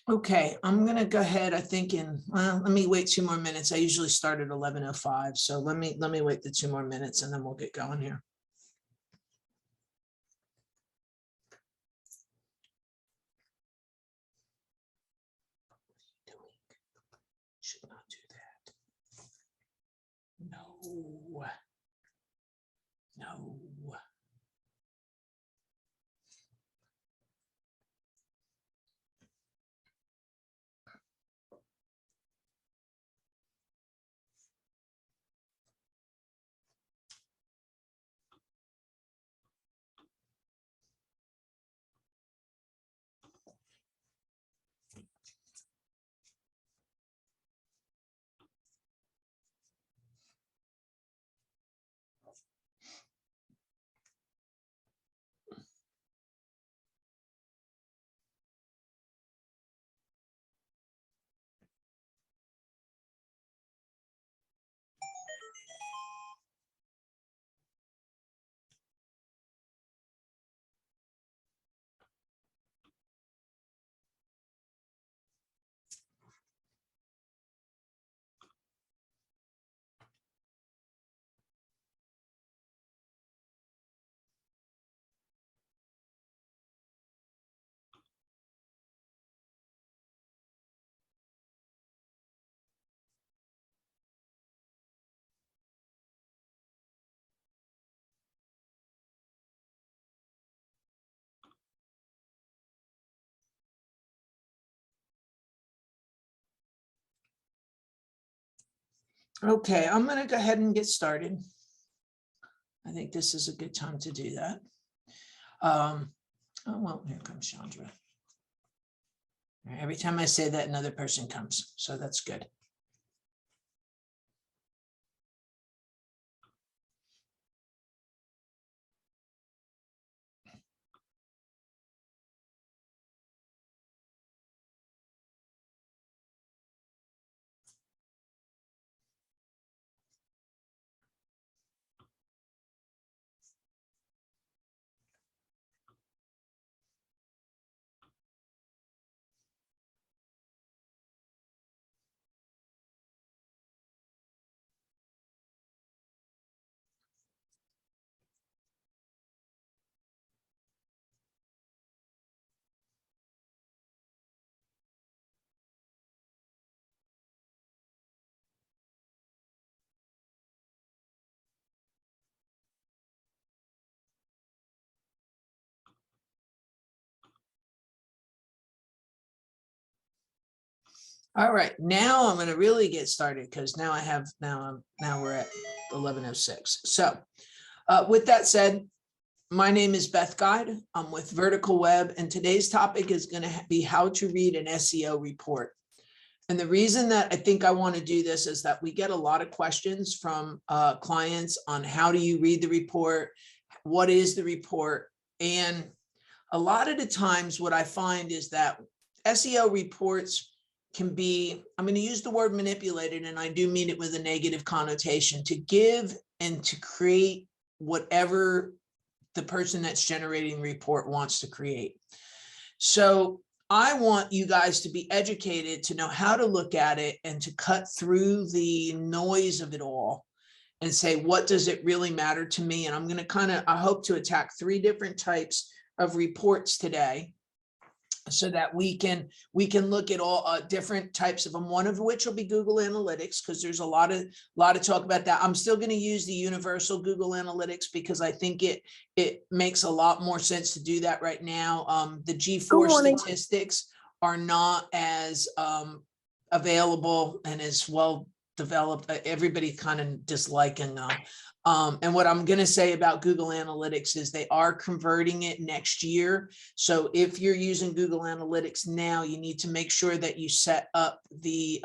Okay, I'm gonna go ahead, I think well, let me wait 2 more minutes. I usually start at 11:05, so let me wait the 2 more minutes and then we'll get going here. Should not do that. No. No. Okay, I'm gonna go ahead and get started. I think this is a good time to do that. Oh, well, here comes Chandra. Every time I say that, another person comes, so that's good. All right, now I'm going to really get started because now we're at 11:06. So with that said, my name is Beth Guide. I'm with Vertical Web, and today's topic is going to be how to read an SEO report. And the reason that I think I want to do this is that we get a lot of questions from clients on how do you read the report, what is the report, and a lot of the times what I find is that SEO reports can be, I'm going to use the word manipulated, and I do mean it with a negative connotation, to give and to create whatever the person that's generating the report wants to create. So I want you guys to be educated to know how to look at it and to cut through the noise of it all and say, what does it really matter to me? And I'm going to I hope to attack 3 different types of reports today, so that we can look at all different types of them, one of which will be Google Analytics, because there's a lot of talk about that. I'm still going to use the universal Google Analytics because I think it makes a lot more sense to do that right now. The G4 statistics are not as available and as well developed. Everybody kind of disliking them. And what I'm going to say about Google Analytics is they are converting it next year. So if you're using Google Analytics now, you need to make sure that you set up the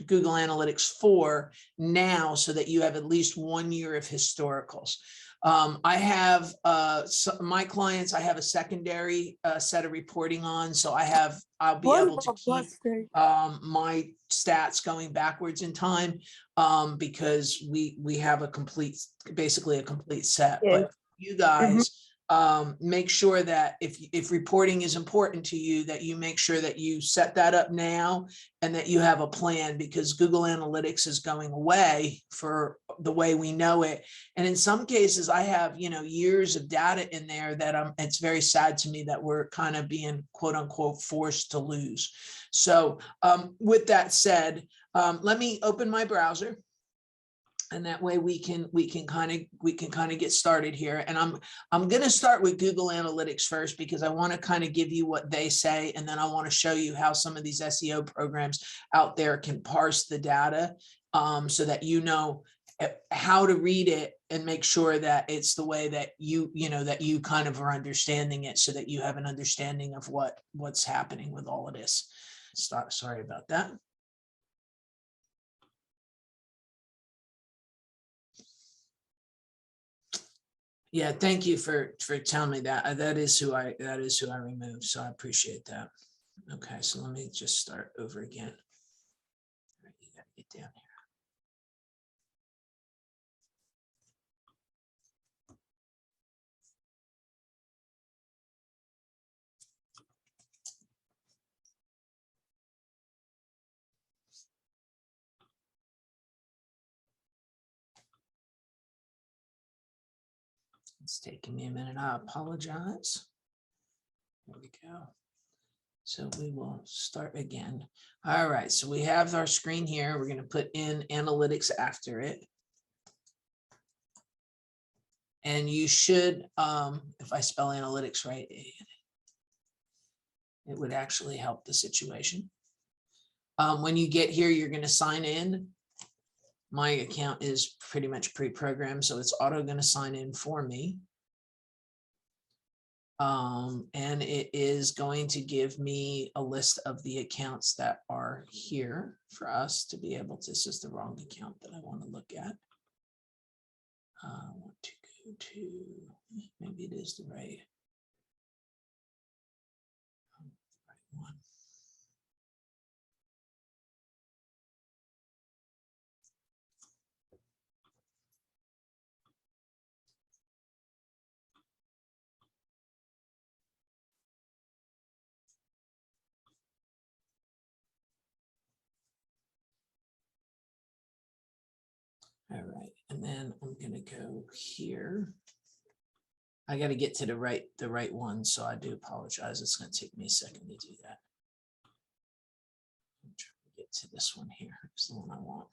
Google Analytics 4 now so that you have at least 1 year of historicals. I have my clients, I have a secondary set of reporting on, so I'll be able to keep my stats going backwards in time because we have basically a complete set. But you guys, make sure that if reporting is important to you, that you make sure that you set that up now and that you have a plan, because Google Analytics is going away for the way we know it. And in some cases, I have, years of data in there that it's very sad to me that we're kind of being quote unquote forced to lose. So with that said, let me open my browser. And that way we can kind of get started here. And I'm going to start with Google Analytics first, because I want to kind of give you what they say, and then I want to show you how some of these SEO programs out there can parse the data, so that you know how to read it and make sure that it's the way that that you kind of are understanding it, so that you have an understanding of what's happening with all of this. Sorry about that. Yeah, thank you for telling me that. That is who I removed. So I appreciate that. Okay, so let me just start over again. You gotta get down here. It's taking me a minute. I apologize. There we go. So we will start again. All right, so we have our screen here. We're going to put in analytics after it. And you should, if I spell analytics right, it would actually help the situation. When you get here, you're going to sign in. My account is pretty much pre-programmed, so it's auto going to sign in for me. And it is going to give me a list of the accounts that are here for us to be able to. This is the wrong account that I want to look at. I want to go to, maybe it is the right one. All right, and then I'm going to go here. I got to get to the right one, so I do apologize. It's going to take me a second to do that. I'm trying to get to this one here. It's the one I want.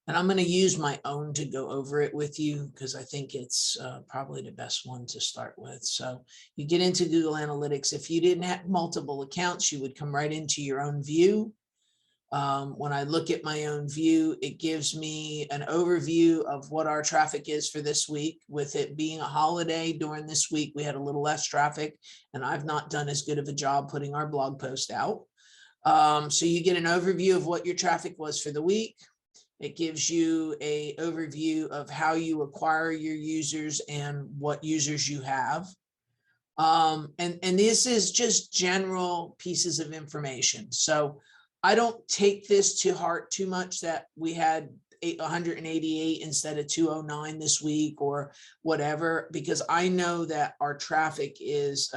And I'm going to use my own to go over it with you, because I think it's probably the best one to start with. So you get into Google Analytics. If you didn't have multiple accounts, you would come right into your own view. When I look at my own view, it gives me an overview of what our traffic is for this week. With it being a holiday during this week, we had a little less traffic, and I've not done as good of a job putting our blog post out. So you get an overview of what your traffic was for the week. It gives you an overview of how you acquire your users and what users you have. And this is just general pieces of information. So I don't take this to heart too much that we had 188 instead of 209 this week or whatever, because I know that our traffic is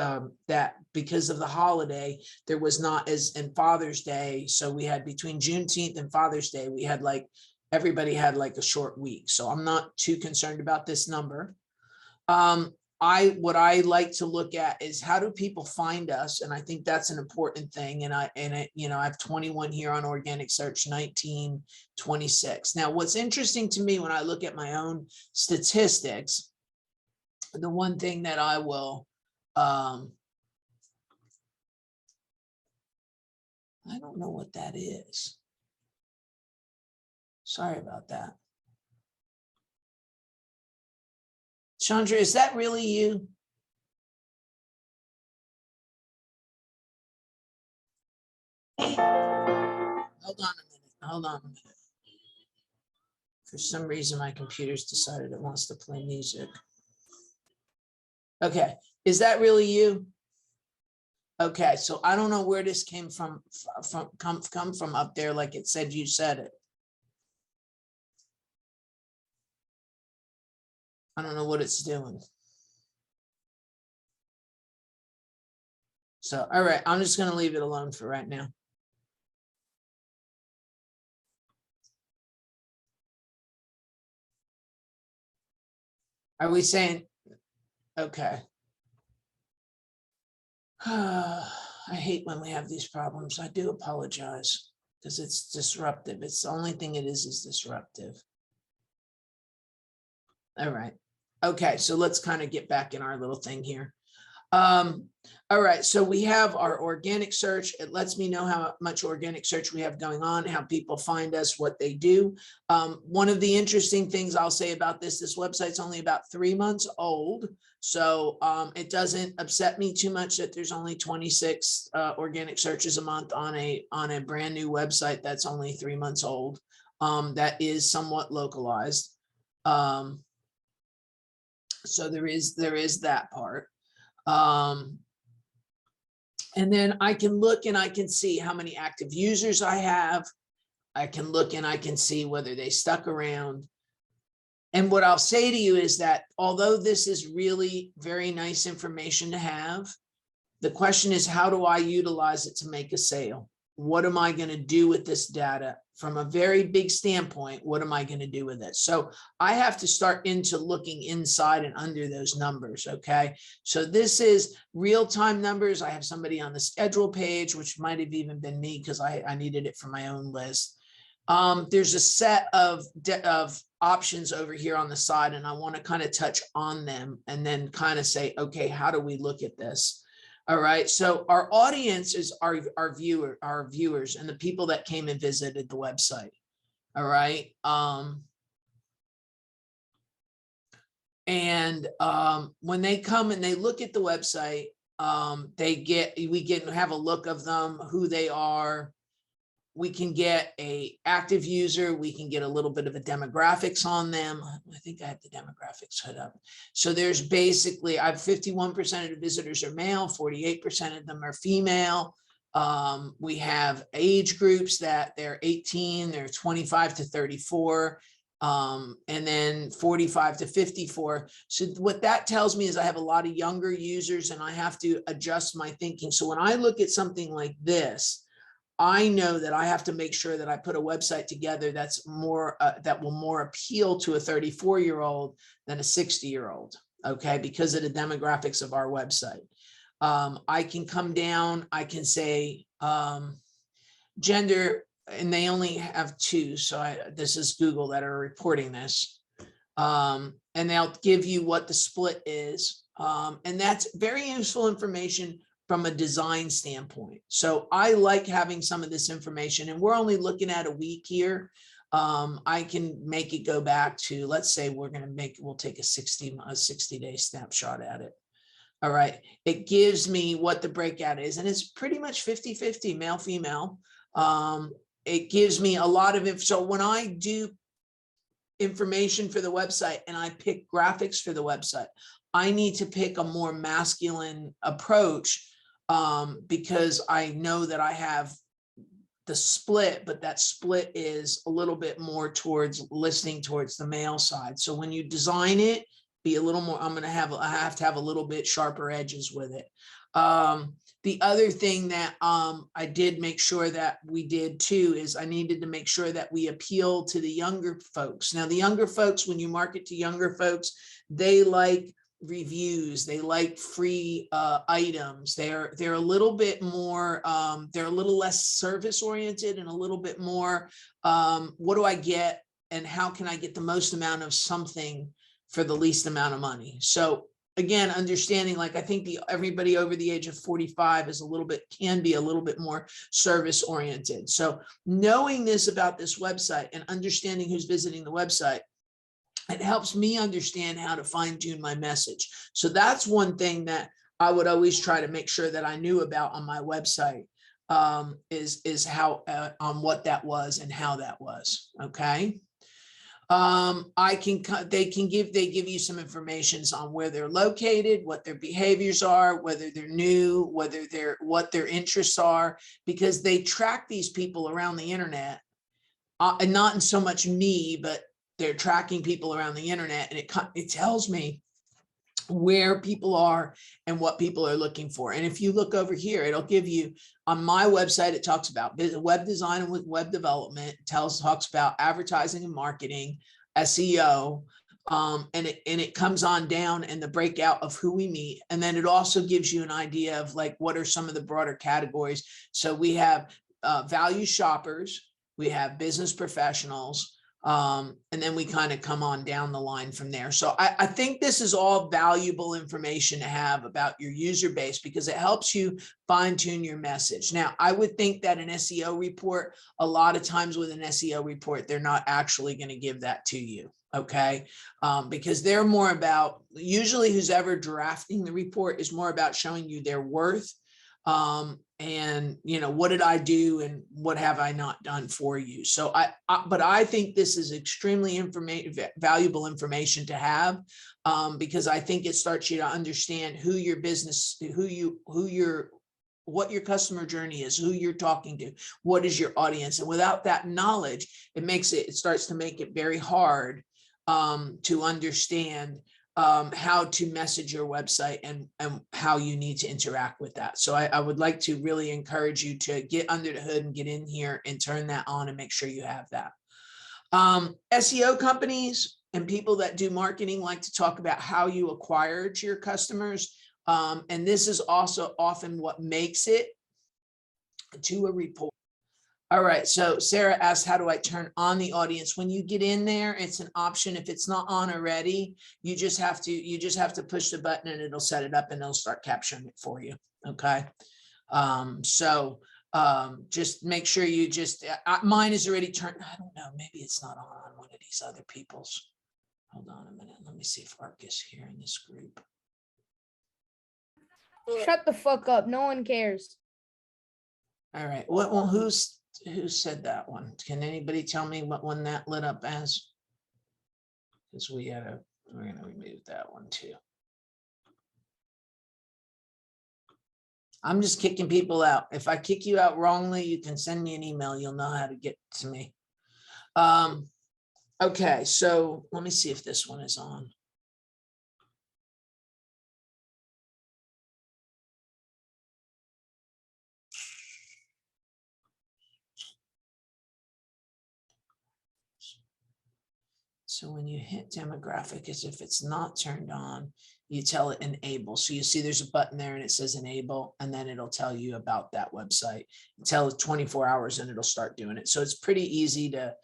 that because of the holiday, there was not as in Father's Day. So we had between Juneteenth and Father's Day, we had like everybody had like a short week. So I'm not too concerned about this number. What I like to look at is how do people find us, and I think that's an important thing. And I have 21 here on organic search, 19, 26. Now, what's interesting to me when I look at my own statistics, the one thing that I will, I don't know what that is. Sorry about that. Chandra, is that really you? Hold on a minute. Hold on a minute. For some reason, my computer's decided it wants to play music. Okay, is that really you? Okay, so I don't know where this came from come from up there, like it said you said it. I don't know what it's doing. So, all right, I'm just going to leave it alone for right now. Are we saying, okay. I hate when we have these problems. I do apologize because it's disruptive. It's the only thing it is disruptive. All right. Okay, so let's kind of get back in our little thing here. All right, so we have our organic search. It lets me know how much organic search we have going on, how people find us, what they do. One of the interesting things I'll say about this website's only about 3 months old. So it doesn't upset me too much that there's only 26 organic searches a month on a brand new website that's only 3 months old. That is somewhat localized. So there is that part. And then I can look and I can see how many active users I have. I can look and I can see whether they stuck around. And what I'll say to you is that although this is really very nice information to have, the question is, how do I utilize it to make a sale? What am I going to do with this data from a very big standpoint? What am I going to do with it? So I have to start into looking inside and under those numbers. Okay. So this is real-time numbers. I have somebody on the schedule page, which might have even been me because I needed it for my own list. There's a set of options over here on the side, and I want to kind of touch on them and then kind of say, okay, how do we look at this? All right, so our audience is our viewers and the people that came and visited the website. All right. When they come and they look at the website, we have a look of them, who they are. We can get a active user. We can get a little bit of a demographics on them. I think I have the demographics set up. So there's basically, I have 51% of the visitors are male, 48% of them are female. We have age groups that they're 18, they're 25 to 34, and then 45 to 54. So what that tells me is I have a lot of younger users and I have to adjust my thinking. So when I look at something like this, I know that I have to make sure that I put a website together that's more that will more appeal to a 34-year-old than a 60-year-old. Okay, because of the demographics of our website. I can come down. I can say gender, and they only have 2. So this is Google that are reporting this, and they'll give you what the split is, and that's very useful information from a design standpoint. So I like having some of this information, and we're only looking at a week here. I can make it go back to, let's say we'll take a 60-day snapshot at it. All right. It gives me what the breakout is, and it's pretty much 50-50 male, female. It gives me a lot of so when I do information for the website and I pick graphics for the website, I need to pick a more masculine approach, because I know that I have the split, but that split is a little bit more towards listening towards the male side. So when you design it, be a little more, I have to have a little bit sharper edges with it. The other thing that I did make sure that we did too is I needed to make sure that we appeal to the younger folks. Now, the younger folks, when you market to younger folks, they like reviews, they like free items. They're a little bit more, they're a little less service oriented and a little bit more, what do I get and how can I get the most amount of something for the least amount of money? So again, understanding, like, I think everybody over the age of 45 is can be a little bit more service oriented. So knowing this about this website and understanding who's visiting the website, it helps me understand how to fine tune my message. So that's one thing that I would always try to make sure that I knew about on my website, is how what that was and how that was. Okay. They give you some information on where they're located, what their behaviors are, whether they're new, what their interests are, because they track these people around the internet, and not in so much me, but they're tracking people around the internet, and it tells me where people are and what people are looking for. And if you look over here, it'll give you on my website, it talks about web design and web development, talks about advertising and marketing, SEO, and it comes on down and the breakout of who we meet. And then it also gives you an idea of like, what are some of the broader categories. So we have value shoppers, we have business professionals, and then we kind of come on down the line from there. So I think this is all valuable information to have about your user base because it helps you fine tune your message. Now, I would think that an SEO report, a lot of times with an SEO report, they're not actually going to give that to you. Okay. Because they're more about, usually who's ever drafting the report is more about showing you their worth. And what did I do and what have I not done for you? So but I think this is extremely valuable information to have, because I think it starts you to understand who your business, what your customer journey is, who you're talking to, what is your audience. And without that knowledge, it starts to make it very hard to understand how to message your website and how you need to interact with that. So I would like to really encourage you to get under the hood and get in here and turn that on and make sure you have that. SEO companies and people that do marketing like to talk about how you acquire to your customers. And this is also often what makes it to a report. All right, so Sarah asked, how do I turn on the audience? When you get in there, it's an option. If it's not on already, you just have to push the button and it'll set it up and it'll start capturing it for you. Okay. Just make sure you mine is already turned. I don't know, maybe it's not on one of these other people's. Hold on a minute. Let me see if Ark is here in this group. Shut the fuck up. No one cares. All right. Well, who said that one? Can anybody tell me what one that lit up as? Because we're going to remove that one too. I'm just kicking people out. If I kick you out wrongly, you can send me an email. You'll know how to get to me. Okay, so let me see if this one is on. So when you hit demographic, as if it's not turned on, you tell it enable. So you see there's a button there and it says enable, and then it'll tell you about that website. Tell it 24 hours and it'll start doing it. So it's pretty easy to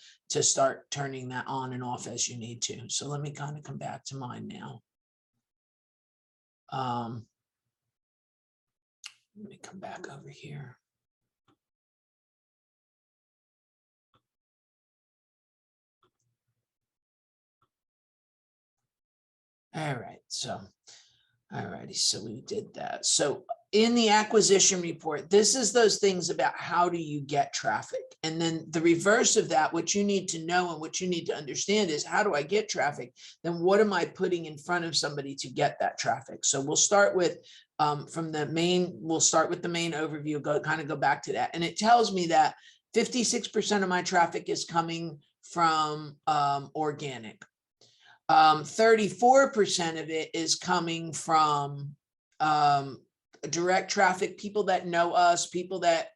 start turning that on and off as you need to. So let me kind of come back to mine now. Let me come back over here. All right, so, all righty, so we did that. So in the acquisition report, this is those things about how do you get traffic? And then the reverse of that, what you need to know and what you need to understand is, how do I get traffic? Then what am I putting in front of somebody to get that traffic? So we'll start with we'll start with the main overview, go back to that. And it tells me that 56% of my traffic is coming from organic. 34% of it is coming from direct traffic, people that know us, people that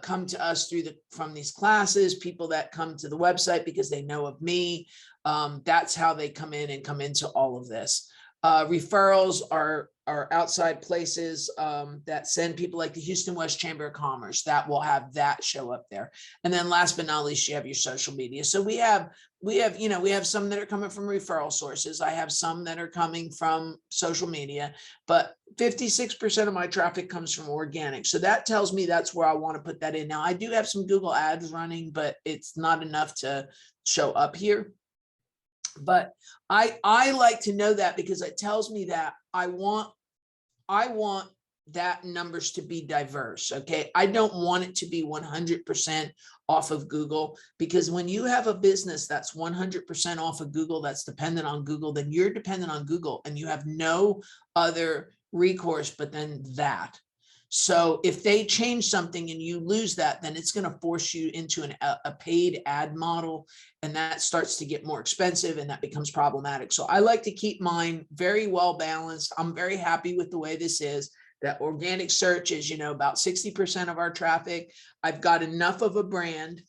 come to us from these classes, people that come to the website because they know of me. That's how they come in and come into all of this. Referrals are outside places that send people, like the Houston West Chamber of Commerce, that will have that show up there. And then last but not least, you have your social media. So we have some that are coming from referral sources. I have some that are coming from social media, but 56% of my traffic comes from organic. So that tells me that's where I want to put that in. Now I do have some Google ads running, but it's not enough to show up here. But I like to know that because it tells me that I want that numbers to be diverse. Okay. I don't want it to be 100% off of Google, because when you have a business that's 100% off of Google, that's dependent on Google, then you're dependent on Google and you have no other recourse but then that. So if they change something and you lose that, then it's going to force you into a paid ad model, and that starts to get more expensive, and that becomes problematic. So I like to keep mine very well balanced. I'm very happy with the way this is. That organic search is, about 60% of our traffic. I've got enough of a brand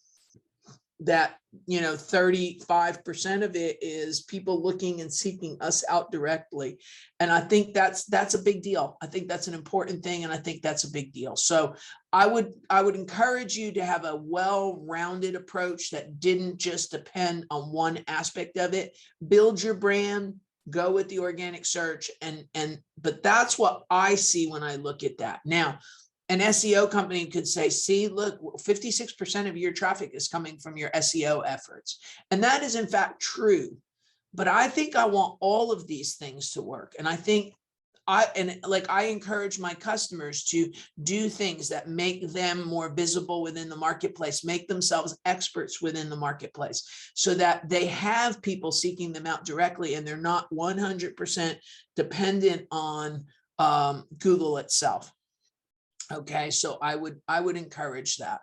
that 35% of it is people looking and seeking us out directly, and I think that's a big deal. I think that's an important thing, and I think that's a big deal. So I would encourage you to have a well-rounded approach that didn't just depend on one aspect of it. Build your brand, go with the organic search, but that's what I see when I look at that. Now, an SEO company could say, see, look, 56% of your traffic is coming from your SEO efforts. And that is in fact true. But I think I want all of these things to work. And I think I encourage my customers to do things that make them more visible within the marketplace, make themselves experts within the marketplace, so that they have people seeking them out directly, and they're not 100% dependent on Google itself. Okay, so I would encourage that.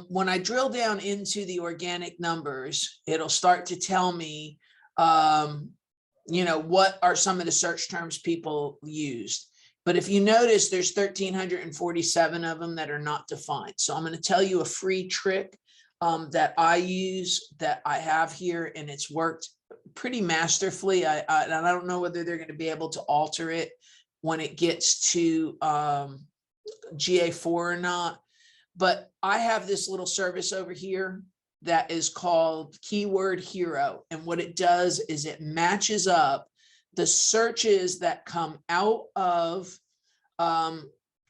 When I drill down into the organic numbers, it'll start to tell me, what are some of the search terms people used. But if you notice, there's 1,347 of them that are not defined. So I'm going to tell you a free trick that I use, that I have here, and it's worked pretty masterfully. And I don't know whether they're going to be able to alter it when it gets to GA4 or not, but I have this little service over here that is called Keyword Hero. And what it does is it matches up the searches that come out of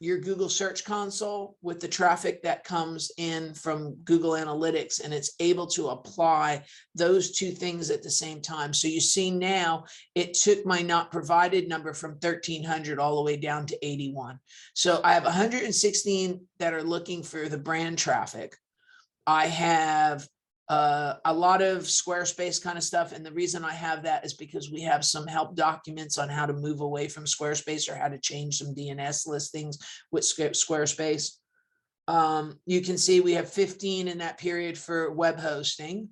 your Google Search Console with the traffic that comes in from Google Analytics, and it's able to apply those two things at the same time. So you see now it took my not provided number from 1,300 all the way down to 81. So I have 116 that are looking for the brand traffic. I have a lot of Squarespace kind of stuff. And the reason I have that is because we have some help documents on how to move away from Squarespace, or how to change some DNS listings with Squarespace. You can see we have 15 in that period for web hosting.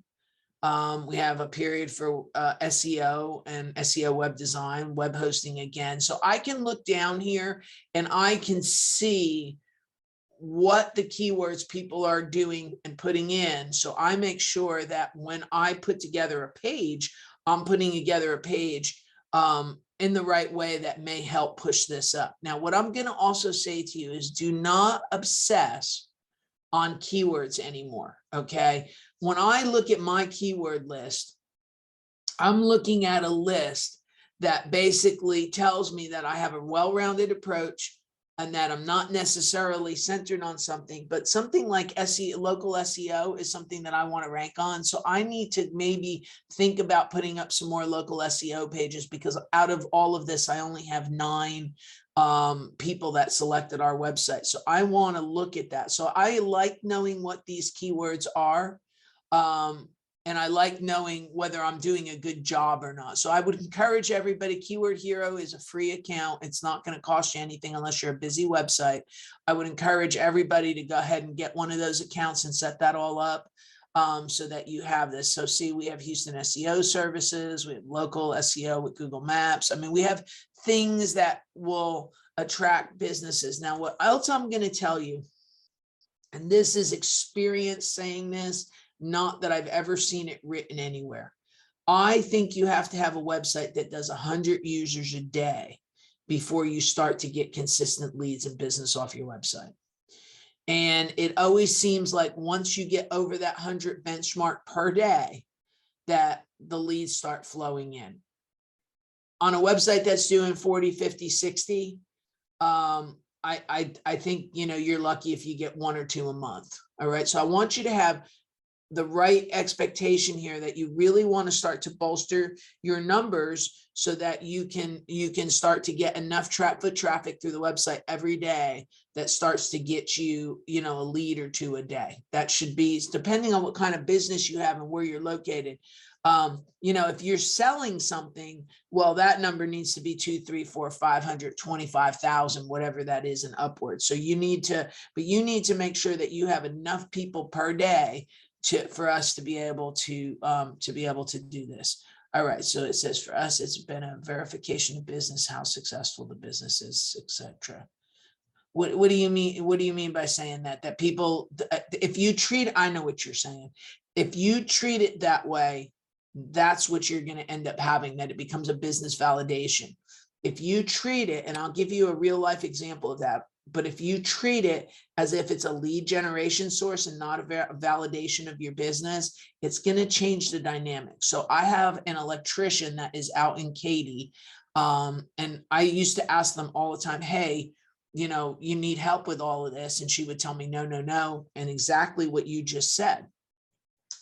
We have a period for SEO and SEO web design, web hosting again. So I can look down here and I can see what the keywords people are doing and putting in. So I make sure that when I put together a page, I'm putting together a page in the right way that may help push this up. Now, what I'm going to also say to you is, do not obsess on keywords anymore. Okay. When I look at my keyword list, I'm looking at a list that basically tells me that I have a well-rounded approach, and that I'm not necessarily centered on something, but something like SEO, local SEO is something that I want to rank on. So I need to maybe think about putting up some more local SEO pages, because out of all of this, I only have 9 people that selected our website. So I want to look at that. So I like knowing what these keywords are. And I like knowing whether I'm doing a good job or not. So I would encourage everybody. Keyword Hero is a free account. It's not going to cost you anything unless you're a busy website. I would encourage everybody to go ahead and get one of those accounts and set that all up so that you have this. So see, we have Houston SEO services. We have local SEO with Google Maps. I mean, we have things that will attract businesses. Now, what else I'm going to tell you, and this is experience saying this, not that I've ever seen it written anywhere. I think you have to have a website that does 100 users a day before you start to get consistent leads and business off your website. And it always seems like once you get over that 100 benchmark per day, that the leads start flowing in. On a website that's doing 40, 50, 60, I think, you're lucky if you get 1 or 2 a month. All right. So I want you to have the right expectation here, that you really want to start to bolster your numbers so that you can start to get enough foot traffic through the website every day that starts to get you, a lead or 2 a day. That should be, depending on what kind of business you have and where you're located. You know, if you're selling something, well, that number needs to be 2, 3, 4, 500, 25,000, whatever that is and upwards. So you need to, but you need to make sure that you have enough people per day for us to be able to do this. All right, so it says for us, it's been a verification of business, how successful the business is, etc. What do you mean? What do you mean by saying that? That people, if you treat, I know what you're saying. If you treat it that way, that's what you're going to end up having, that it becomes a business validation. If you treat it, and I'll give you a real life example of that, but if you treat it as if it's a lead generation source and not a validation of your business, it's going to change the dynamic. So I have an electrician that is out in Katy, and I used to ask them all the time, hey, you know, you need help with all of this. And she would tell me, no, no, no. And exactly what you just said.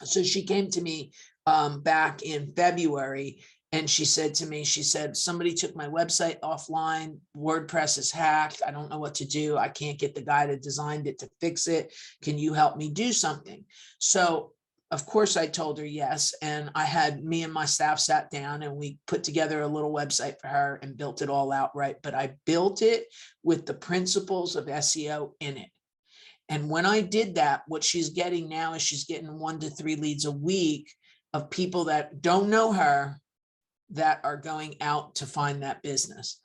So she came to me back in February, and she said to me, she said, somebody took my website offline. WordPress is hacked. I don't know what to do. I can't get the guy that designed it to fix it. Can you help me do something? So of course I told her yes. And I had me and my staff sat down and we put together a little website for her and built it all out right. But I built it with the principles of SEO in it. And when I did that, what she's getting now is she's getting 1 to 3 leads a week of people that don't know her that are going out to find that business.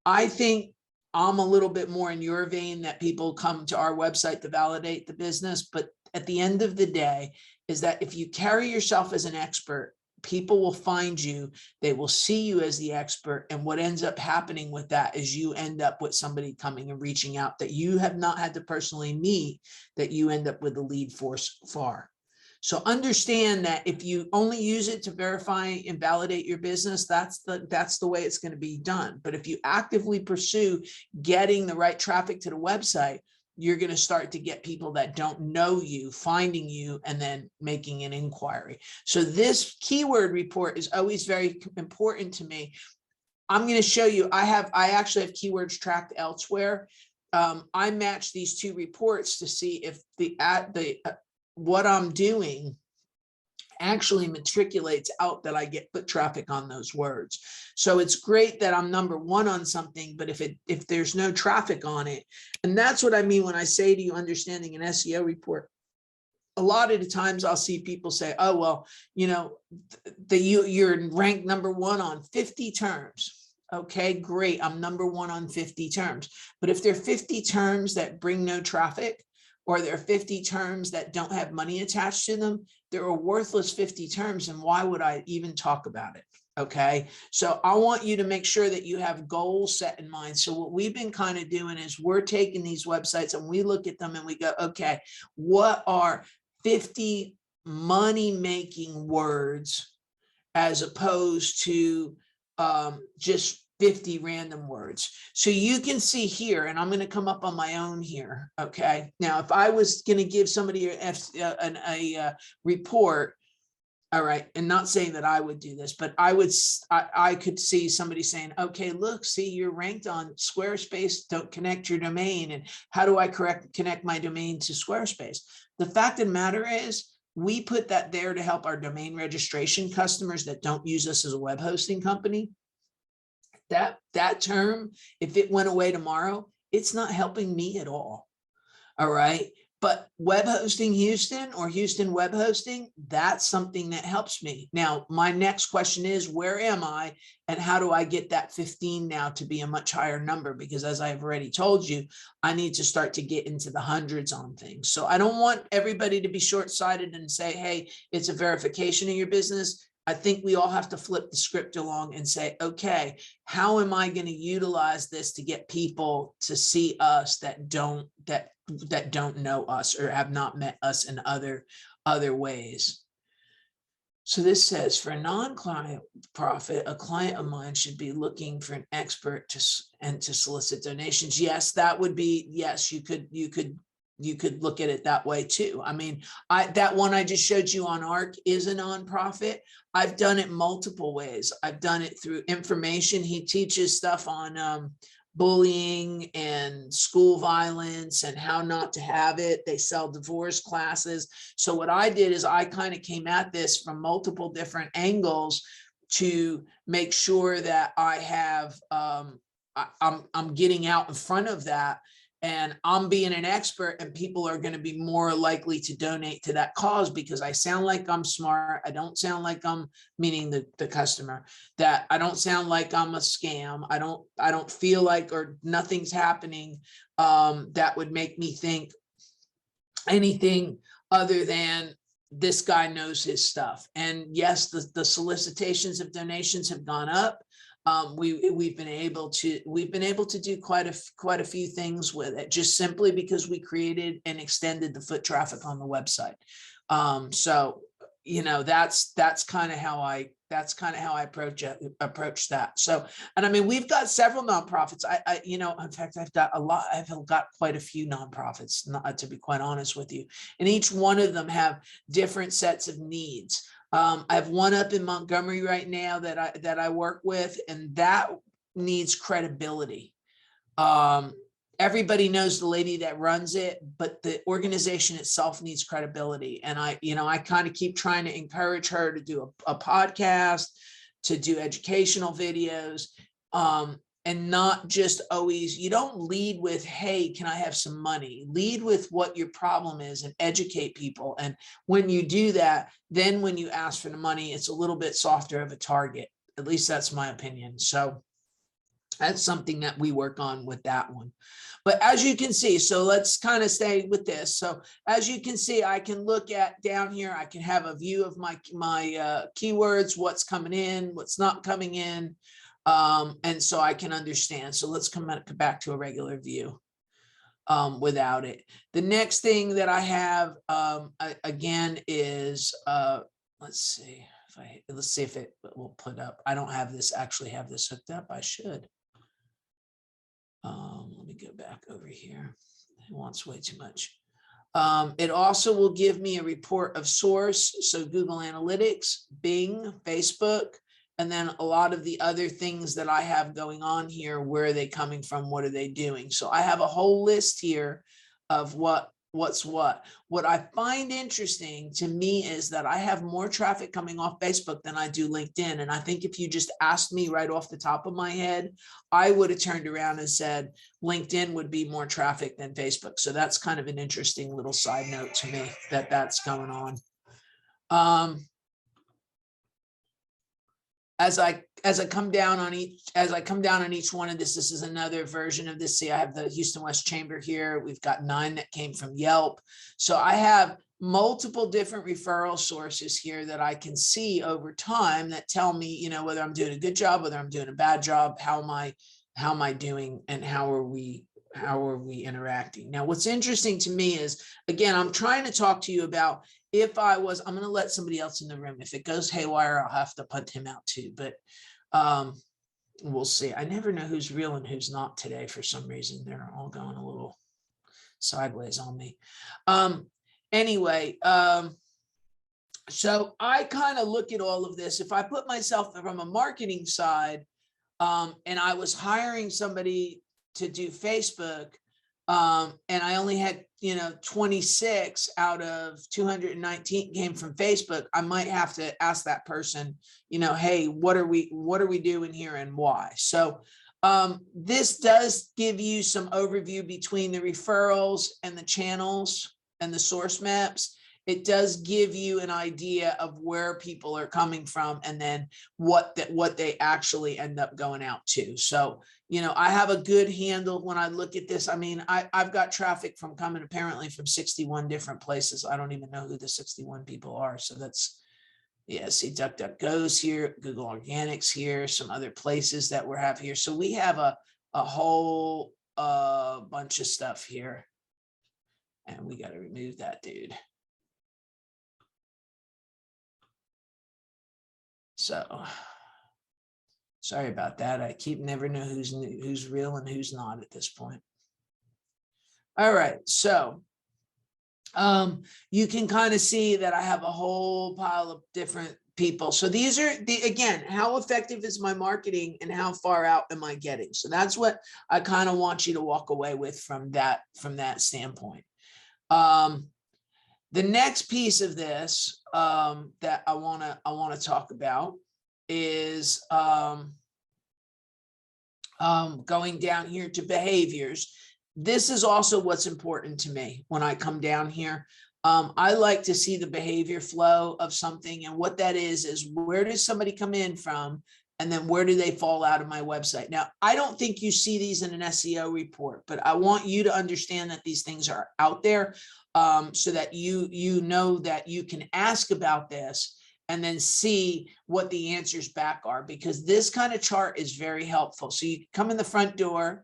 I think I'm a little bit more in your vein, that people come to our website to validate the business. But at the end of the day, is that if you carry yourself as an expert, people will find you, they will see you as the expert. And what ends up happening with that is you end up with somebody coming and reaching out that you have not had to personally meet, that you end up with a lead force for. So understand that if you only use it to verify and validate your business, that's the way it's going to be done. But if you actively pursue getting the right traffic to the website, you're going to start to get people that don't know you, finding you, and then making an inquiry. So this keyword report is always very important to me. I'm going to show you, I actually have keywords tracked elsewhere. I match these two reports to see if what I'm doing actually matriculates out that I get foot traffic on those words. So it's great that I'm number 1 on something, but if there's no traffic on it, and that's what I mean when I say to you, understanding an SEO report. A lot of the times I'll see people say, oh, well, you know, you're ranked number 1 on 50 terms. Okay, great. I'm number 1 on 50 terms. But if there are 50 terms that bring no traffic, or there are 50 terms that don't have money attached to them, they're a worthless 50 terms. And why would I even talk about it? Okay, so I want you to make sure that you have goals set in mind. So what we've been kind of doing is we're taking these websites and we look at them and we go, okay, what are 50 money-making words as opposed to just 50 random words. So you can see here, and I'm going to come up on my own here. Okay. Now, if I was going to give somebody a report, all right, and not saying that I would do this, but I could see somebody saying, okay, look, see, you're ranked on Squarespace, don't connect your domain. And how do I connect my domain to Squarespace? The fact of the matter is, we put that there to help our domain registration customers that don't use us as a web hosting company. That term, if it went away tomorrow, it's not helping me at all. All right. But web hosting Houston or Houston web hosting, that's something that helps me. Now, my next question is, where am I and how do I get that 15 now to be a much higher number? Because as I've already told you, I need to start to get into the hundreds on things. So I don't want everybody to be short-sighted and say, hey, it's a verification of your business. I think we all have to flip the script along and say, okay, how am I going to utilize this to get people to see us that don't know us or have not met us in other ways? So this says, for a non-client profit, a client of mine should be looking for an expert to solicit donations. Yes, that would be, yes, you could look at it that way too. I mean, that one I just showed you on ARC is a nonprofit. I've done it multiple ways. I've done it through information. He teaches stuff on bullying and school violence and how not to have it. They sell divorce classes. So what I did is I kind of came at this from multiple different angles to make sure that I have, I'm getting out in front of that, and I'm being an expert, and people are going to be more likely to donate to that cause because I sound like I'm smart. I don't sound like I'm, meaning the customer, that I don't sound like I'm a scam. I don't feel like, or nothing's happening that would make me think anything other than this guy knows his stuff. And yes, the solicitations of donations have gone up. We've been able to do quite a few things with it, just simply because we created and extended the foot traffic on the website. So that's kind of how I approach that. So, and I mean, we've got several nonprofits. In fact, I've got quite a few nonprofits, to be quite honest with you, and each one of them have different sets of needs. I have one up in Montgomery right now that I work with, and that needs credibility. Everybody knows the lady that runs it, but the organization itself needs credibility. And I kind of keep trying to encourage her to do a podcast, to do educational videos, and not just always, you don't lead with, hey, can I have some money? Lead with what your problem is and educate people. And when you do that, then when you ask for the money, it's a little bit softer of a target. At least that's my opinion. So that's something that we work on with that one. But as you can see, so let's kind of stay with this. So as you can see, I can look at down here, I can have a view of my keywords, what's coming in, what's not coming in. And so I can understand. So let's come back to a regular view without it. The next thing that I have again is, let's see if it will put up. I don't actually have this hooked up. I should. Let me go back over here. It wants way too much. It also will give me a report of source. So Google Analytics, Bing, Facebook, and then a lot of the other things that I have going on here. Where are they coming from? What are they doing? So I have a whole list here of what's what. What I find interesting to me is that I have more traffic coming off Facebook than I do LinkedIn. And I think if you just asked me right off the top of my head, I would have turned around and said LinkedIn would be more traffic than Facebook. So that's kind of an interesting little side note to me that's going on. As I come down on each one of this is another version of this. See, I have the Houston West Chamber here. We've got 9 that came from Yelp. So I have multiple different referral sources here that I can see over time that tell me, whether I'm doing a good job, whether I'm doing a bad job, how am I doing, and how are we interacting. Now, what's interesting to me is, again, I'm trying to talk to you about, I'm going to let somebody else in the room. If it goes haywire, I'll have to punt him out too, but we'll see. I never know who's real and who's not today. For some reason, they're all going a little sideways on me. Anyway, so I kind of look at all of this. If I put myself from a marketing side, and I was hiring somebody to do Facebook, and I only had 26 out of 219 came from Facebook, I might have to ask that person, hey, what are we doing here and why? So this does give you some overview between the referrals and the channels and the source maps. It does give you an idea of where people are coming from, and then what they actually end up going out to. So, I have a good handle when I look at this. I mean, I've got traffic coming apparently from 61 different places. I don't even know who the 61 people are. So that's, yeah, see, DuckDuckGo's here, Google Organics here, some other places that we have here. So we have a whole bunch of stuff here, and we got to remove that dude. So sorry about that. I never know who's real and who's not at this point. All right. So you can kind of see that I have a whole pile of different people. So these are again, how effective is my marketing and how far out am I getting? So that's what I kind of want you to walk away with from that standpoint. The next piece of this that I want to talk about is going down here to behaviors. This is also what's important to me when I come down here. I like to see the behavior flow of something, and what that is where does somebody come in from, and then where do they fall out of my website? Now, I don't think you see these in an SEO report, but I want you to understand that these things are out there, so that you know that you can ask about this and then see what the answers back are, because this kind of chart is very helpful. So you come in the front door,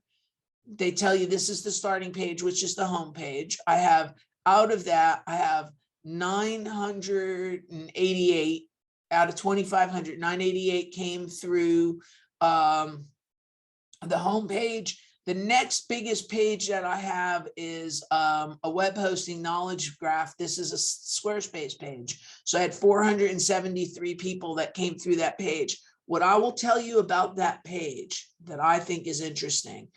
they tell you this is the starting page, which is the home page. I have, out of that, I have 988 out of 2,500, 988 came through the home page. The next biggest page that I have is a web hosting knowledge graph. This is a Squarespace page. So I had 473 people that came through that page. What I will tell you about that page that I think is interesting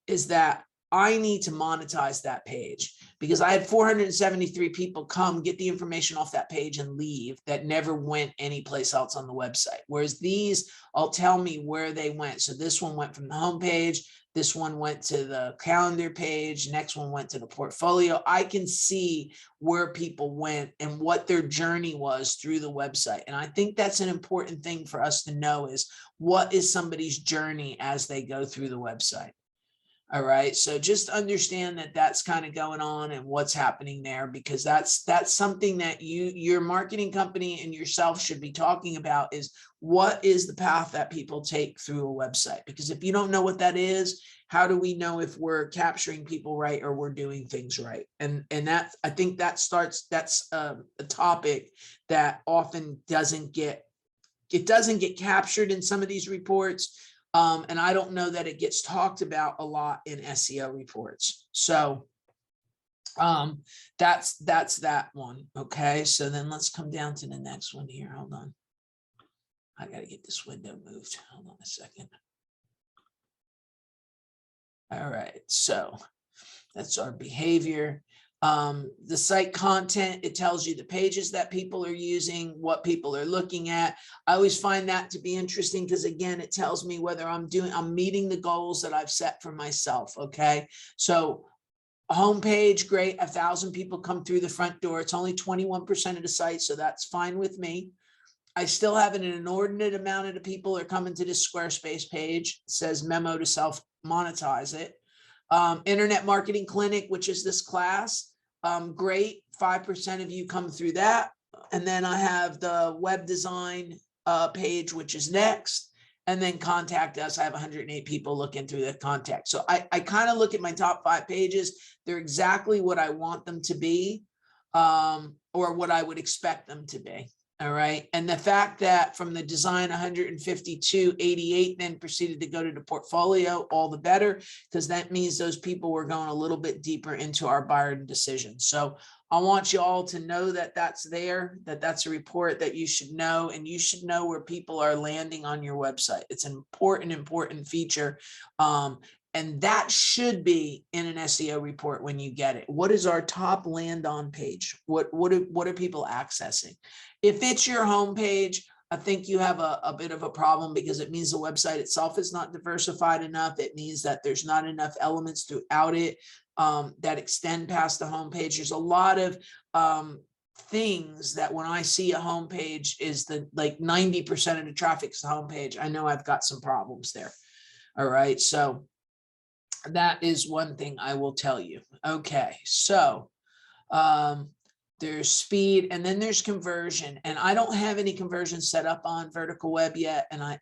is that I need to monetize that page, because I had 473 people come get the information off that page and leave that never went anyplace else on the website. Whereas these all tell me where they went. So this one went from the home page. This one went to the calendar page. Next one went to the portfolio. I can see where people went and what their journey was through the website. And I think that's an important thing for us to know, is what is somebody's journey as they go through the website. All right. So just understand that that's kind of going on and what's happening there, because that's something that your marketing company and yourself should be talking about, is what is the path that people take through a website? Because if you don't know what that is, how do we know if we're capturing people right or we're doing things right? And that, I think that's a topic that often doesn't get captured in some of these reports. And I don't know that it gets talked about a lot in SEO reports. So that's that one. Okay, so then let's come down to the next one here. Hold on. I got to get this window moved. Hold on a second. All right, so that's our behavior. The site content, it tells you the pages that people are using, what people are looking at. I always find that to be interesting, because again, it tells me whether I'm meeting the goals that I've set for myself. Okay, so homepage, great, 1,000 people come through the front door. It's only 21% of the site, so that's fine with me. I still have an inordinate amount of the people are coming to this Squarespace page. It says memo to self monetize it. Internet Marketing Clinic, which is this class. Great, 5% of you come through that. And then I have the web design page, which is next. And then contact us. I have 108 people looking through the contact. So I kind of look at my top 5 pages. They're exactly what I want them to be, or what I would expect them to be. All right. And the fact that from the design 152, 88 then proceeded to go to the portfolio, all the better, because that means those people were going a little bit deeper into our buyer decision. So I want you all to know that that's there, that's a report that you should know, and you should know where people are landing on your website. It's an important feature. And that should be in an SEO report when you get it. What is our top land on page? What are people accessing? If it's your home page, I think you have a bit of a problem, because it means the website itself is not diversified enough. It means that there's not enough elements throughout it that extend past the home page. There's a lot of things that when I see a home page is like 90% of the traffic is the home page, I know I've got some problems there. All right. So that is one thing I will tell you. Okay, so there's speed, and then there's conversion, and I don't have any conversion set up on Vertical Web yet, and I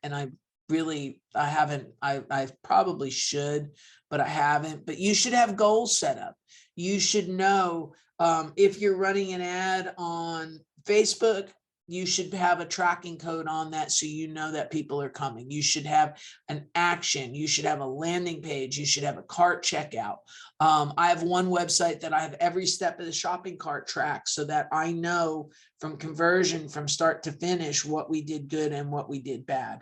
haven't. I probably should, but I haven't. But you should have goals set up. You should know if you're running an ad on Facebook, you should have a tracking code on that so you know that people are coming. You should have an action. You should have a landing page. You should have a cart checkout. I have one website that I have every step of the shopping cart tracked so that I know from conversion from start to finish what we did good and what we did bad.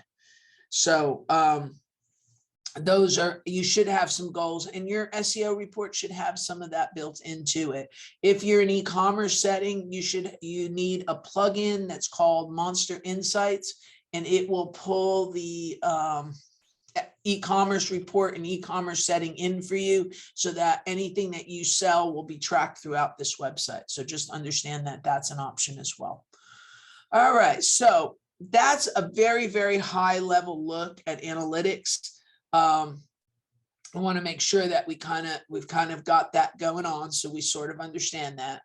So those are, you should have some goals, and your SEO report should have some of that built into it. If you're an e-commerce setting, you need a plugin that's called Monster Insights, and it will pull the e-commerce report and e-commerce setting in for you so that anything that you sell will be tracked throughout this website. So just understand that that's an option as well. All right, so that's a very, very high level look at analytics. I want to make sure that we've kind of got that going on, so we sort of understand that.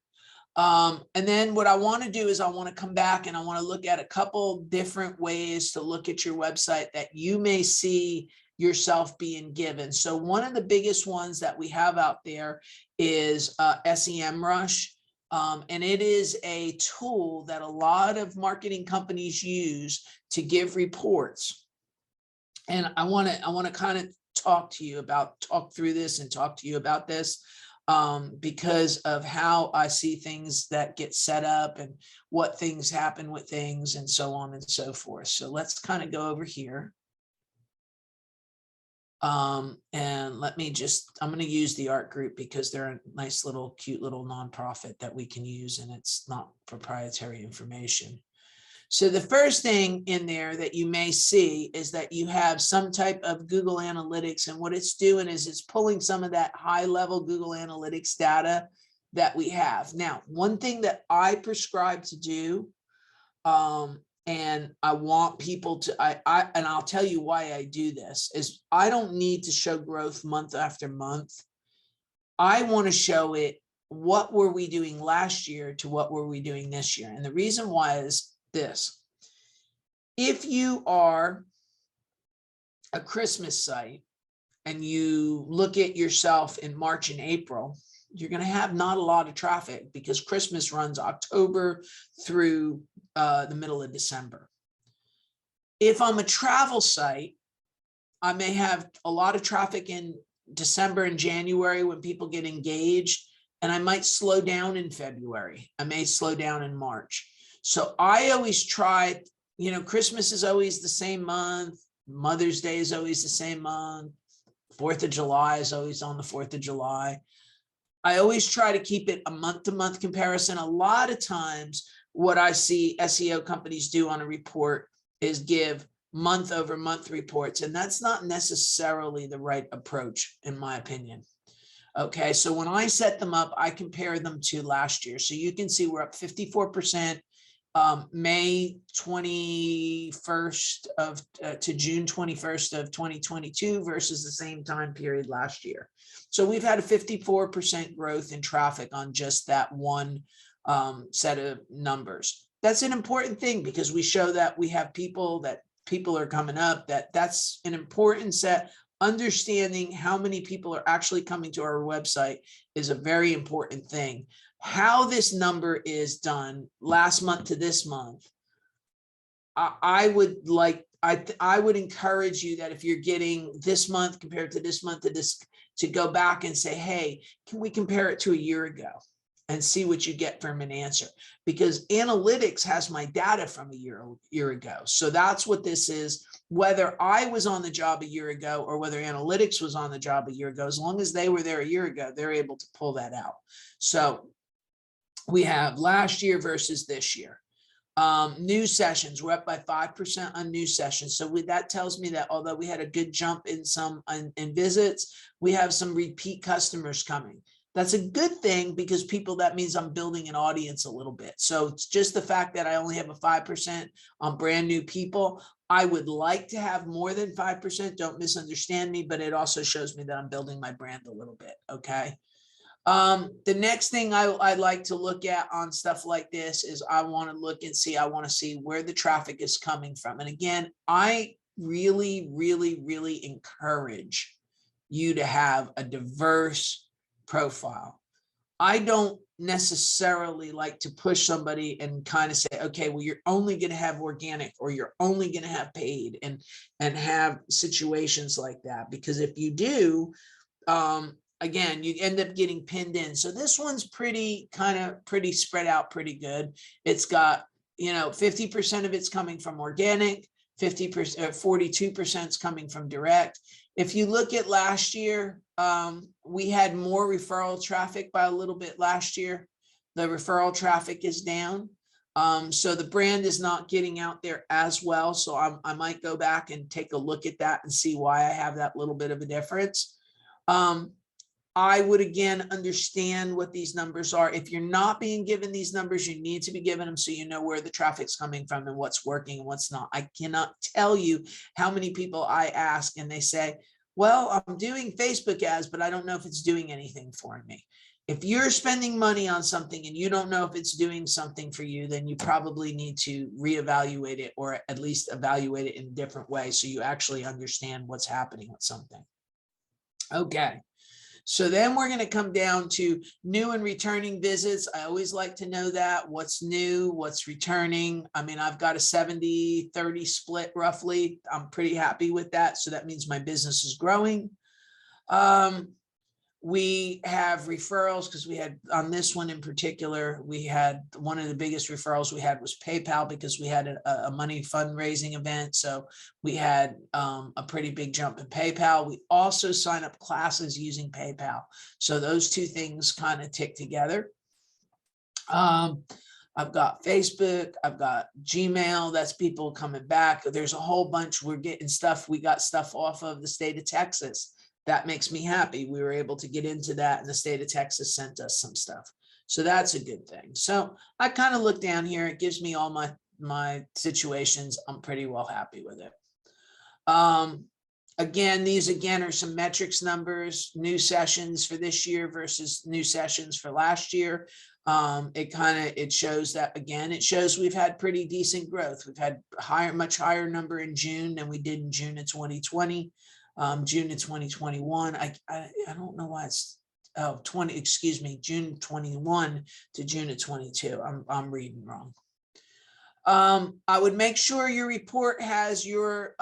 And then what I want to do is I want to come back and I want to look at a couple different ways to look at your website that you may see yourself being given. So one of the biggest ones that we have out there is SEMrush. And it is a tool that a lot of marketing companies use to give reports. And I want to kind of talk through this and talk to you about this because of how I see things that get set up and what things happen with things and so on and so forth. So let's kind of go over here. And let me I'm going to use the art group because they're a nice little cute little nonprofit that we can use, and it's not proprietary information. So the first thing in there that you may see is that you have some type of Google Analytics, and what it's doing is it's pulling some of that high level Google Analytics data that we have. Now, one thing that I prescribe to do, and I want people to, and I'll tell you why I do this, is I don't need to show growth month after month. I want to show it, what were we doing last year to what were we doing this year? And the reason why is this: if you are a Christmas site and you look at yourself in March and April, you're going to have not a lot of traffic because Christmas runs October through the middle of December. If I'm a travel site, I may have a lot of traffic in December and January when people get engaged, and I might slow down in February. I may slow down in March. So I always try, Christmas is always the same month. Mother's Day is always the same month. 4th of July is always on the 4th of July. I always try to keep it a month-to-month comparison. A lot of times what I see SEO companies do on a report is give month-over-month reports, and that's not necessarily the right approach, in my opinion. Okay, so when I set them up, I compare them to last year. So you can see we're up 54%. May 21st to June 21st of 2022 versus the same time period last year. So we've had a 54% growth in traffic on just that one set of numbers. That's an important thing because we show that we have people are coming up, that's an important set. Understanding how many people are actually coming to our website is a very important thing. How this number is done last month to this month, I would encourage you that if you're getting this month compared to this month to go back and say, hey, can we compare it to a year ago and see what you get from an answer? Because analytics has my data from a year ago. So that's what this is. Whether I was on the job a year ago or whether analytics was on the job a year ago, as long as they were there a year ago, they're able to pull that out. So we have last year versus this year. New sessions, we're up by 5% on new sessions. So that tells me that although we had a good jump in in visits, we have some repeat customers coming. That's a good thing because that means I'm building an audience a little bit. So it's just the fact that I only have a 5% on brand new people. I would like to have more than 5%. Don't misunderstand me, but it also shows me that I'm building my brand a little bit. Okay. The next thing I'd like to look at on stuff like this is I want to see where the traffic is coming from. And again, I really, really, really encourage you to have a diverse profile. I don't necessarily like to push somebody and kind of say, okay, well, you're only going to have organic or you're only going to have paid, and have situations like that, because if you do, again, you end up getting pinned in. So this one's pretty spread out pretty good. It's got, 50% of it's coming from organic, 50%, 42% is coming from direct. If you look at last year, we had more referral traffic by a little bit last year. The referral traffic is down. So the brand is not getting out there as well. So I might go back and take a look at that and see why I have that little bit of a difference. I would again understand what these numbers are. If you're not being given these numbers, you need to be given them so you know where the traffic's coming from and what's working and what's not. I cannot tell you how many people I ask and they say, well, I'm doing Facebook ads, but I don't know if it's doing anything for me. If you're spending money on something and you don't know if it's doing something for you, then you probably need to reevaluate it, or at least evaluate it in a different way so you actually understand what's happening with something. Okay. So then we're going to come down to new and returning visits. I always like to know that. What's new, what's returning. I mean, I've got a 70-30 split roughly. I'm pretty happy with that. So that means my business is growing. We have referrals because we had, on this one in particular, we had one of the biggest referrals we had was PayPal, because we had a money fundraising event. So we had a pretty big jump in PayPal. We also sign up classes using PayPal. So those two things kind of tick together. I've got Facebook, I've got Gmail, that's people coming back. There's a whole bunch. We're getting stuff. We got stuff off of the state of Texas. That makes me happy. We were able to get into that, and the state of Texas sent us some stuff. So that's a good thing. So I kind of look down here. It gives me all my situations. I'm pretty well happy with it. Again, these are some metrics numbers, new sessions for this year versus new sessions for last year. It shows that, again, it shows we've had pretty decent growth. We've had much higher number in June than we did in June of 2020. June of 2021. I don't know why it's June 21 to June of 22. I'm reading wrong. I would make sure your report has your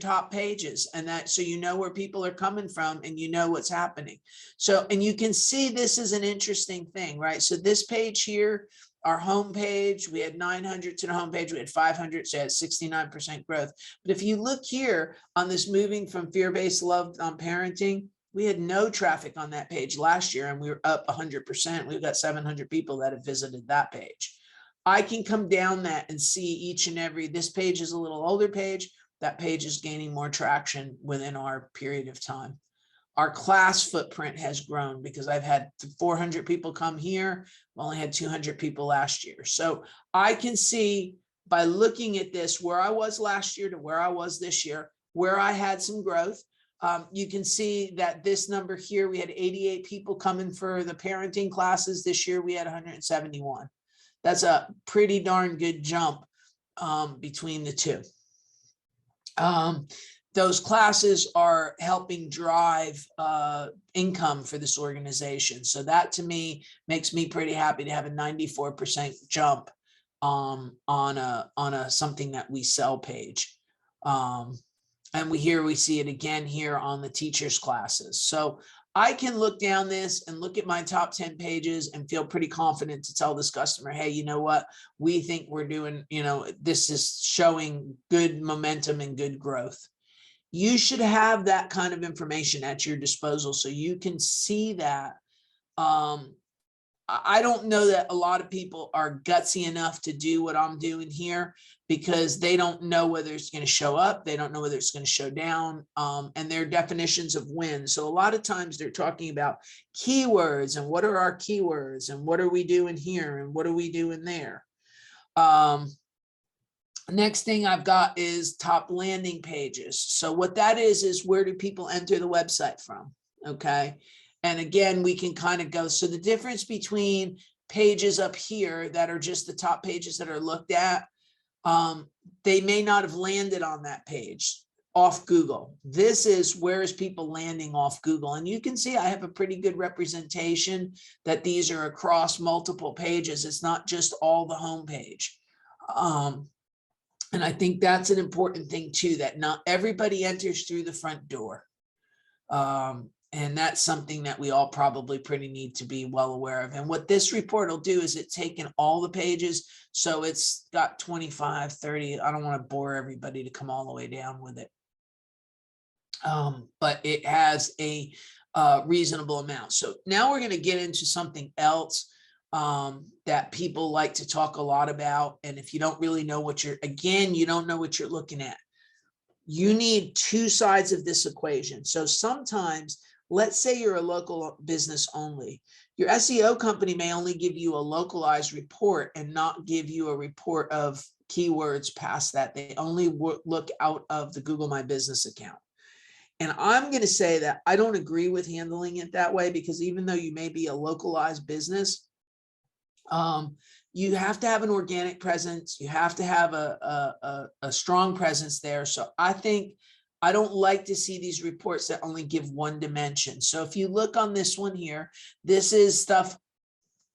top pages, and that, so you know where people are coming from and you know what's happening. So, and you can see this is an interesting thing, right? So this page here, our homepage, we had 900 to the homepage, we had 500, so it had 69% growth. But if you look here on this moving from fear-based love on parenting, we had no traffic on that page last year, and we were up 100%. We've got 700 people that have visited that page. I can come down that and see each and every, this page is a little older page, that page is gaining more traction within our period of time. Our class footprint has grown because I've had 400 people come here. We only had 200 people last year. So I can see by looking at this, where I was last year to where I was this year, where I had some growth. You can see that this number here, we had 88 people coming for the parenting classes. This year, we had 171. That's a pretty darn good jump between the two. Those classes are helping drive income for this organization. So that to me makes me pretty happy to have a 94% jump on a something that we sell page. And we see it again here on the teachers classes. So I can look down this and look at my top 10 pages and feel pretty confident to tell this customer, hey, you know what, we think we're doing, this is showing good momentum and good growth. You should have that kind of information at your disposal so you can see that. I don't know that a lot of people are gutsy enough to do what I'm doing here because they don't know whether it's going to show up. They don't know whether it's going to show down, and their definitions of win. So a lot of times they're talking about keywords and what are our keywords and what are we doing here and what are we doing there. Next thing I've got is top landing pages. So what that is where do people enter the website from? Okay. And again, we can kind of go. So the difference between pages up here that are just the top pages that are looked at, they may not have landed on that page. off Google. This is where is people landing off Google. And you can see I have a pretty good representation that these are across multiple pages. It's not just all the homepage. And I think that's an important thing too, that not everybody enters through the front door. And that's something that we all probably pretty need to be well aware of. And what this report will do is it's taken all the pages. So it's got 25, 30. I don't want to bore everybody to come all the way down with it. But it has a reasonable amount. So now we're going to get into something else that people like to talk a lot about. And if you don't really know what you don't know what you're looking at. You need two sides of this equation. So sometimes, let's say you're a local business only. Your SEO company may only give you a localized report and not give you a report of keywords past that. They only look out of the Google My Business account. And I'm going to say that I don't agree with handling it that way, because even though you may be a localized business, you have to have an organic presence. You have to have a strong presence there. So I don't like to see these reports that only give one dimension. So if you look on this one here, this is stuff.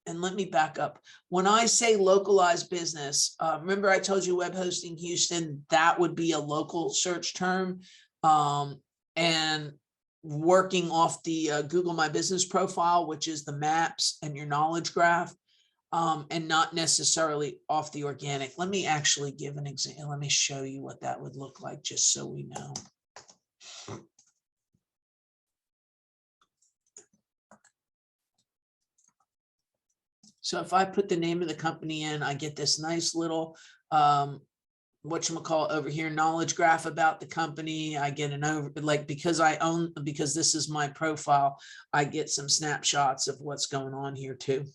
And let me back up. When I say localized business, remember I told you web hosting Houston, that would be a local search term. And working off the Google My Business profile, which is the maps and your knowledge graph. And not necessarily off the organic. Let me actually give an example. Let me show you what that would look like, just so we know. So if I put the name of the company in, I get this nice little, whatchamacallit over here, knowledge graph about the company. I get because this is my profile, I get some snapshots of what's going on here too.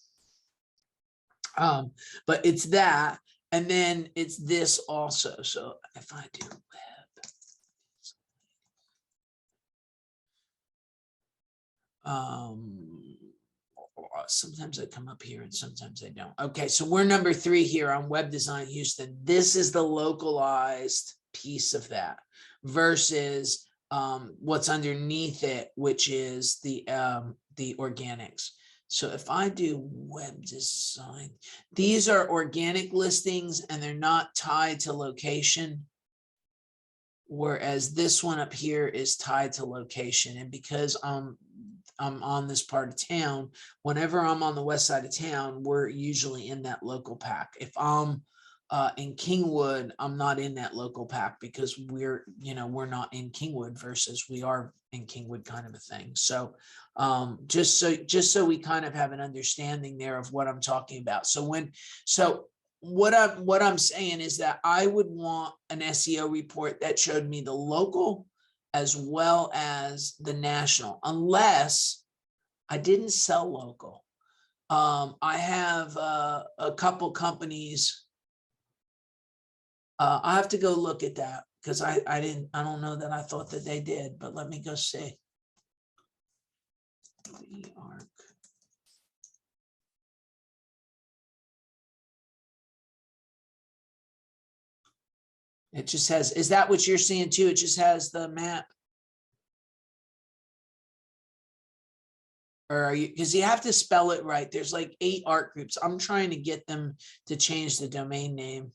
But it's that, and then it's this also. So if I do web, sometimes I come up here and sometimes I don't. Okay, so we're number 3 here on Web Design Houston. This is the localized piece of that versus what's underneath it, which is the organics. So if I do web design, these are organic listings and they're not tied to location. Whereas this one up here is tied to location. And because I'm on this part of town, whenever I'm on the west side of town, we're usually in that local pack. If I'm in Kingwood, I'm not in that local pack because we're not in Kingwood versus we are in Kingwood, kind of a thing. So just so we kind of have an understanding there of what I'm talking about. So what I'm saying is that I would want an SEO report that showed me the local as well as the national, unless I didn't sell local. I have a couple companies. I have to go look at that because I don't know that I thought that they did, but let me go see. It just has, is that what you're seeing too? It just has the map. Or are you, because you have to spell it right. There's like 8 art groups. I'm trying to get them to change the domain name.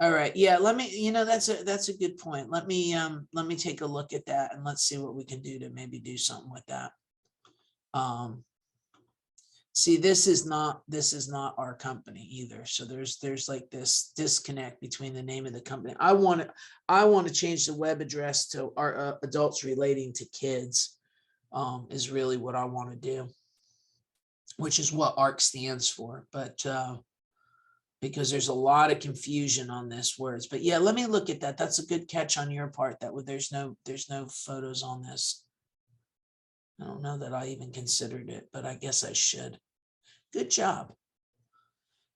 All right. Yeah, let me, that's a good point. Let me take a look at that and let's see what we can do to maybe do something with that. See, this is not our company either. So there's like this disconnect between the name of the company. I want to change the web address to our adults relating to kids, is really what I want to do, which is what ARC stands for. But because there's a lot of confusion on this words. But yeah, let me look at that. That's a good catch on your part. That there's no photos on this. I don't know that I even considered it, but I guess I should. Good job.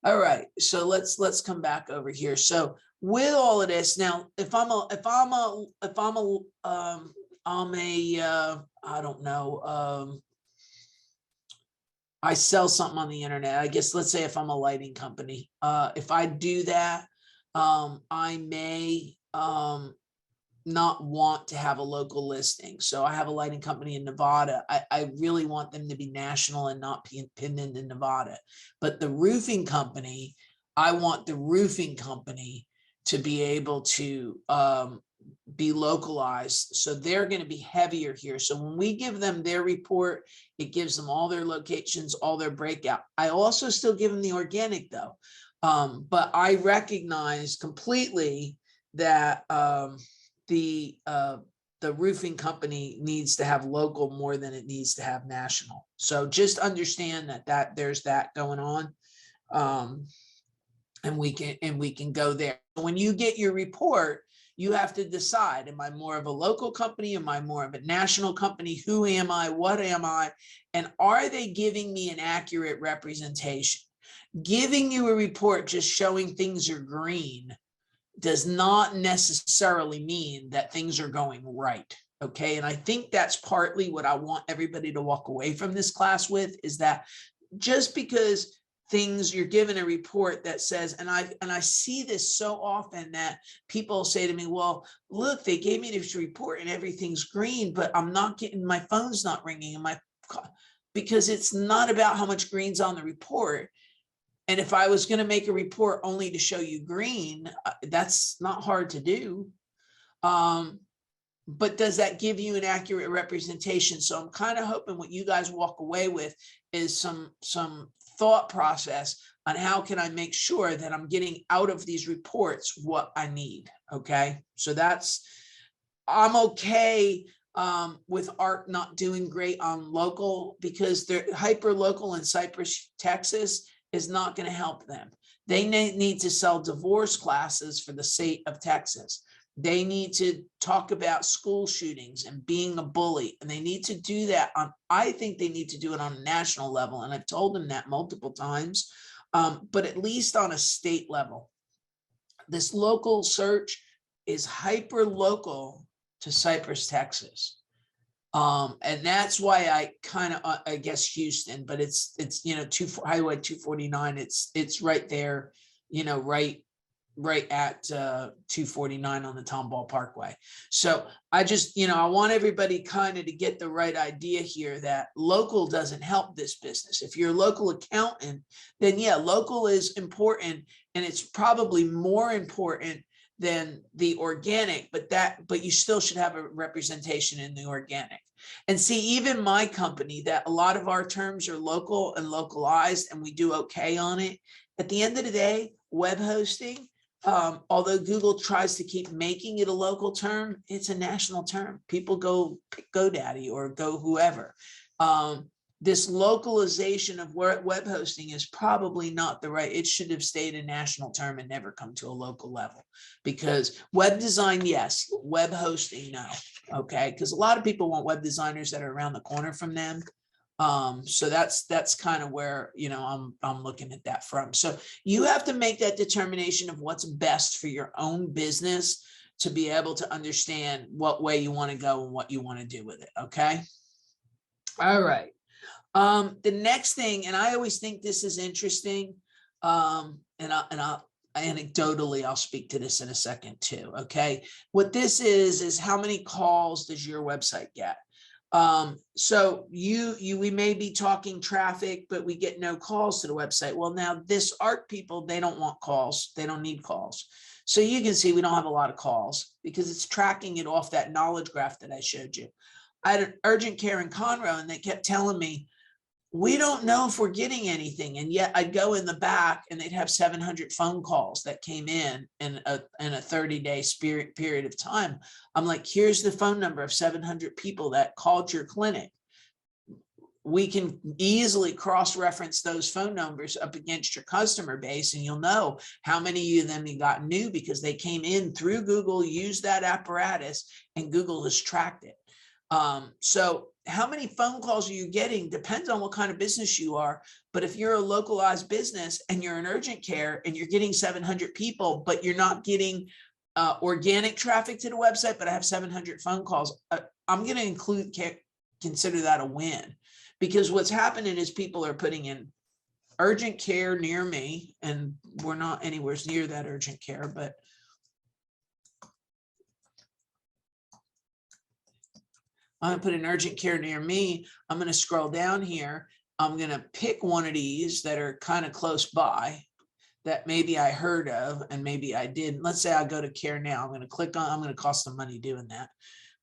All right, so let's come back over here. So with all of this, now if I'm a I don't know, I sell something on the internet. I guess let's say if I'm a lighting company, if I do that, I may not want to have a local listing. So I have a lighting company in Nevada. I really want them to be national and not pinned into Nevada. But the roofing company, I want the roofing company to be able to be localized. So they're going to be heavier here. So when we give them their report, it gives them all their locations, all their breakout. I also still give them the organic though. But I recognize completely that the roofing company needs to have local more than it needs to have national. So just understand that there's that going on. And we can go there. When you get your report, you have to decide, am I more of a local company? Am I more of a national company? Who am I? What am I? And are they giving me an accurate representation? Giving you a report just showing things are green does not necessarily mean that things are going right. Okay. And I think that's partly what I want everybody to walk away from this class with, is that just because you're given a report that says, and I see this so often that people say to me, well, look, they gave me this report and everything's green, but I'm not getting, my phone's not ringing, and because it's not about how much green's on the report. And if I was going to make a report only to show you green, that's not hard to do. But does that give you an accurate representation? So I'm kind of hoping what you guys walk away with is some thought process on how can I make sure that I'm getting out of these reports what I need. Okay. So I'm okay with ARC not doing great on local, because they're hyper local in Cypress, Texas is not going to help them. They need to sell divorce classes for the state of Texas. They need to talk about school shootings and being a bully, and they need to do that I think they need to do it on a national level. And I've told them that multiple times, but at least on a state level. This local search is hyper local to Cypress, Texas. And that's why I kind of, I guess Houston, but it's, Highway 249. It's right there, right at 249 on the Tomball Parkway. So I just, I want everybody kind of to get the right idea here that local doesn't help this business. If you're a local accountant, then yeah, local is important, and it's probably more important than the organic, but you still should have a representation in the organic. And see, even my company, that a lot of our terms are local and localized, and we do okay on it. At the end of the day, web hosting, although Google tries to keep making it a local term, it's a national term. People go pick GoDaddy or go whoever. This localization of web hosting is probably not the right. It should have stayed a national term and never come to a local level, because web design, yes, web hosting, no. Okay, because a lot of people want web designers that are around the corner from them. So that's kind of where, I'm looking at that from. So you have to make that determination of what's best for your own business to be able to understand what way you want to go and what you want to do with it. Okay. All right. The next thing, and I always think this is interesting, and I'll anecdotally, I'll speak to this in a second too. Okay. What this is how many calls does your website get? So we may be talking traffic, but we get no calls to the website. Well, now this ARC people, they don't want calls. They don't need calls. So you can see we don't have a lot of calls because it's tracking it off that knowledge graph that I showed you. I had an urgent care in Conroe, and they kept telling me, we don't know if we're getting anything. And yet I'd go in the back and they'd have 700 phone calls that came in a 30-day period of time. I'm like, here's the phone number of 700 people that called your clinic. We can easily cross-reference those phone numbers up against your customer base, and you'll know how many of them you got new because they came in through Google, used that apparatus, and Google has tracked it. So how many phone calls are you getting depends on what kind of business you are. But if you're a localized business and you're in urgent care and you're getting 700 people, but you're not getting organic traffic to the website, but I have 700 phone calls, I'm going to consider that a win, because what's happening is people are putting in urgent care near me, and we're not anywhere near that urgent care, but I'm going to put an urgent care near me. I'm going to scroll down here. I'm going to pick one of these that are kind of close by that maybe I heard of and maybe I didn't. Let's say I go to care now. I'm going to click on, I'm going to cost some money doing that.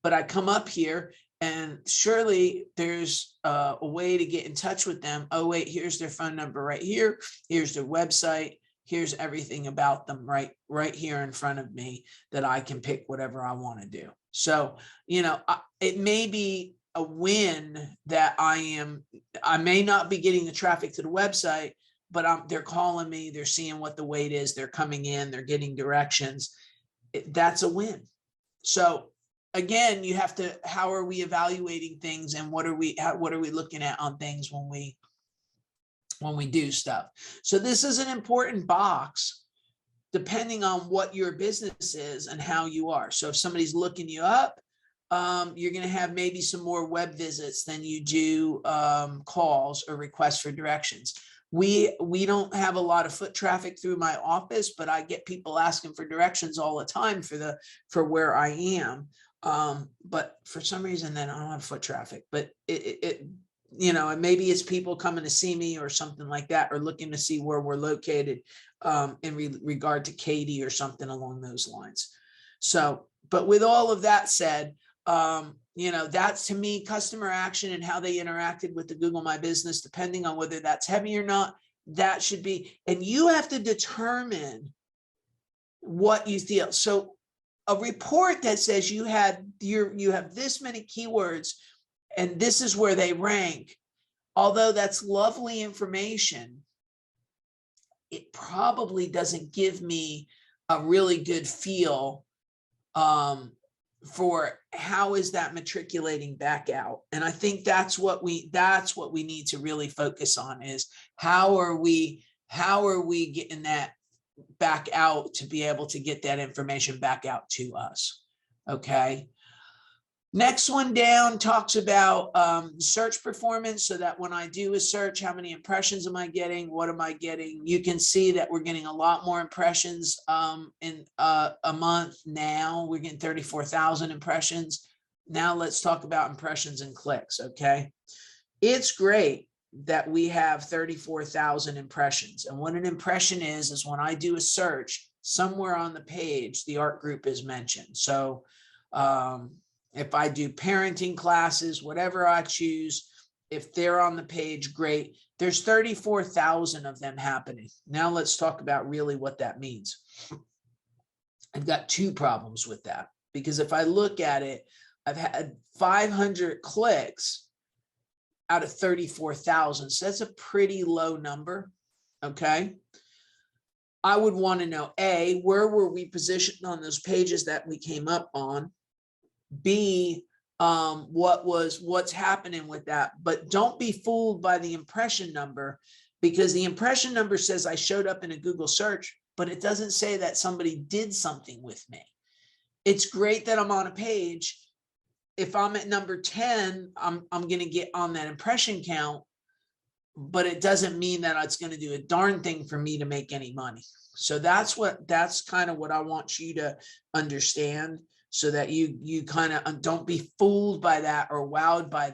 But I come up here and surely there's a way to get in touch with them. Oh, wait, here's their phone number right here. Here's their website. Here's everything about them right here in front of me that I can pick whatever I want to do. So, it may be a win that I may not be getting the traffic to the website, but they're calling me, they're seeing what the wait is, they're coming in, they're getting directions. That's a win. So again, you have to, how are we evaluating things and what are we looking at on things when we do stuff? So this is an important box depending on what your business is and how you are. So if somebody's looking you up, you're going to have maybe some more web visits than you do calls or requests for directions. We don't have a lot of foot traffic through my office, but I get people asking for directions all the time for where I am. But for some reason, then I don't have foot traffic. But and maybe it's people coming to see me or something like that, or looking to see where we're located in regard to Katie or something along those lines. So, but with all of that said, that's to me customer action and how they interacted with the Google My Business, depending on whether that's heavy or not, that should be, and you have to determine what you feel. So a report that says you have this many keywords and this is where they rank, although that's lovely information, it probably doesn't give me a really good feel for how is that matriculating back out. And I think that's what we need to really focus on, is how are we getting that back out to be able to get that information back out to us. Okay. Next one down talks about search performance, so that when I do a search, how many impressions am I getting? What am I getting? You can see that we're getting a lot more impressions in a month now. We're getting 34,000 impressions. Now let's talk about impressions and clicks, okay? It's great that we have 34,000 impressions. And what an impression is when I do a search, somewhere on the page, the art group is mentioned. So if I do parenting classes, whatever I choose, if they're on the page, great. There's 34,000 of them happening. Now let's talk about really what that means. I've got two problems with that, because if I look at it, I've had 500 clicks out of 34,000. So that's a pretty low number. Okay. I would want to know, A, where were we positioned on those pages that we came up on? B, what's happening with that? But don't be fooled by the impression number, because the impression number says I showed up in a Google search, but it doesn't say that somebody did something with me. It's great that I'm on a page. If I'm at number 10, I'm going to get on that impression count, but it doesn't mean that it's going to do a darn thing for me to make any money. So that's kind of what I want you to understand, so that you kind of don't be fooled by that or wowed by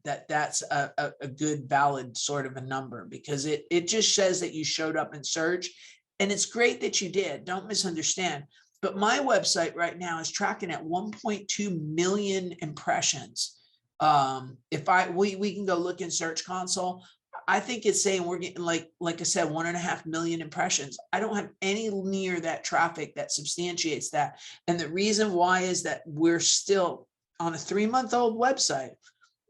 that's a good, valid sort of a number, because it just says that you showed up in search, and it's great that you did. Don't misunderstand. But my website right now is tracking at 1.2 million impressions. We can go look in Search Console. I think it's saying we're getting like I said, 1.5 million impressions. I don't have any near that traffic that substantiates that. And the reason why is that we're still on a 3-month-old website.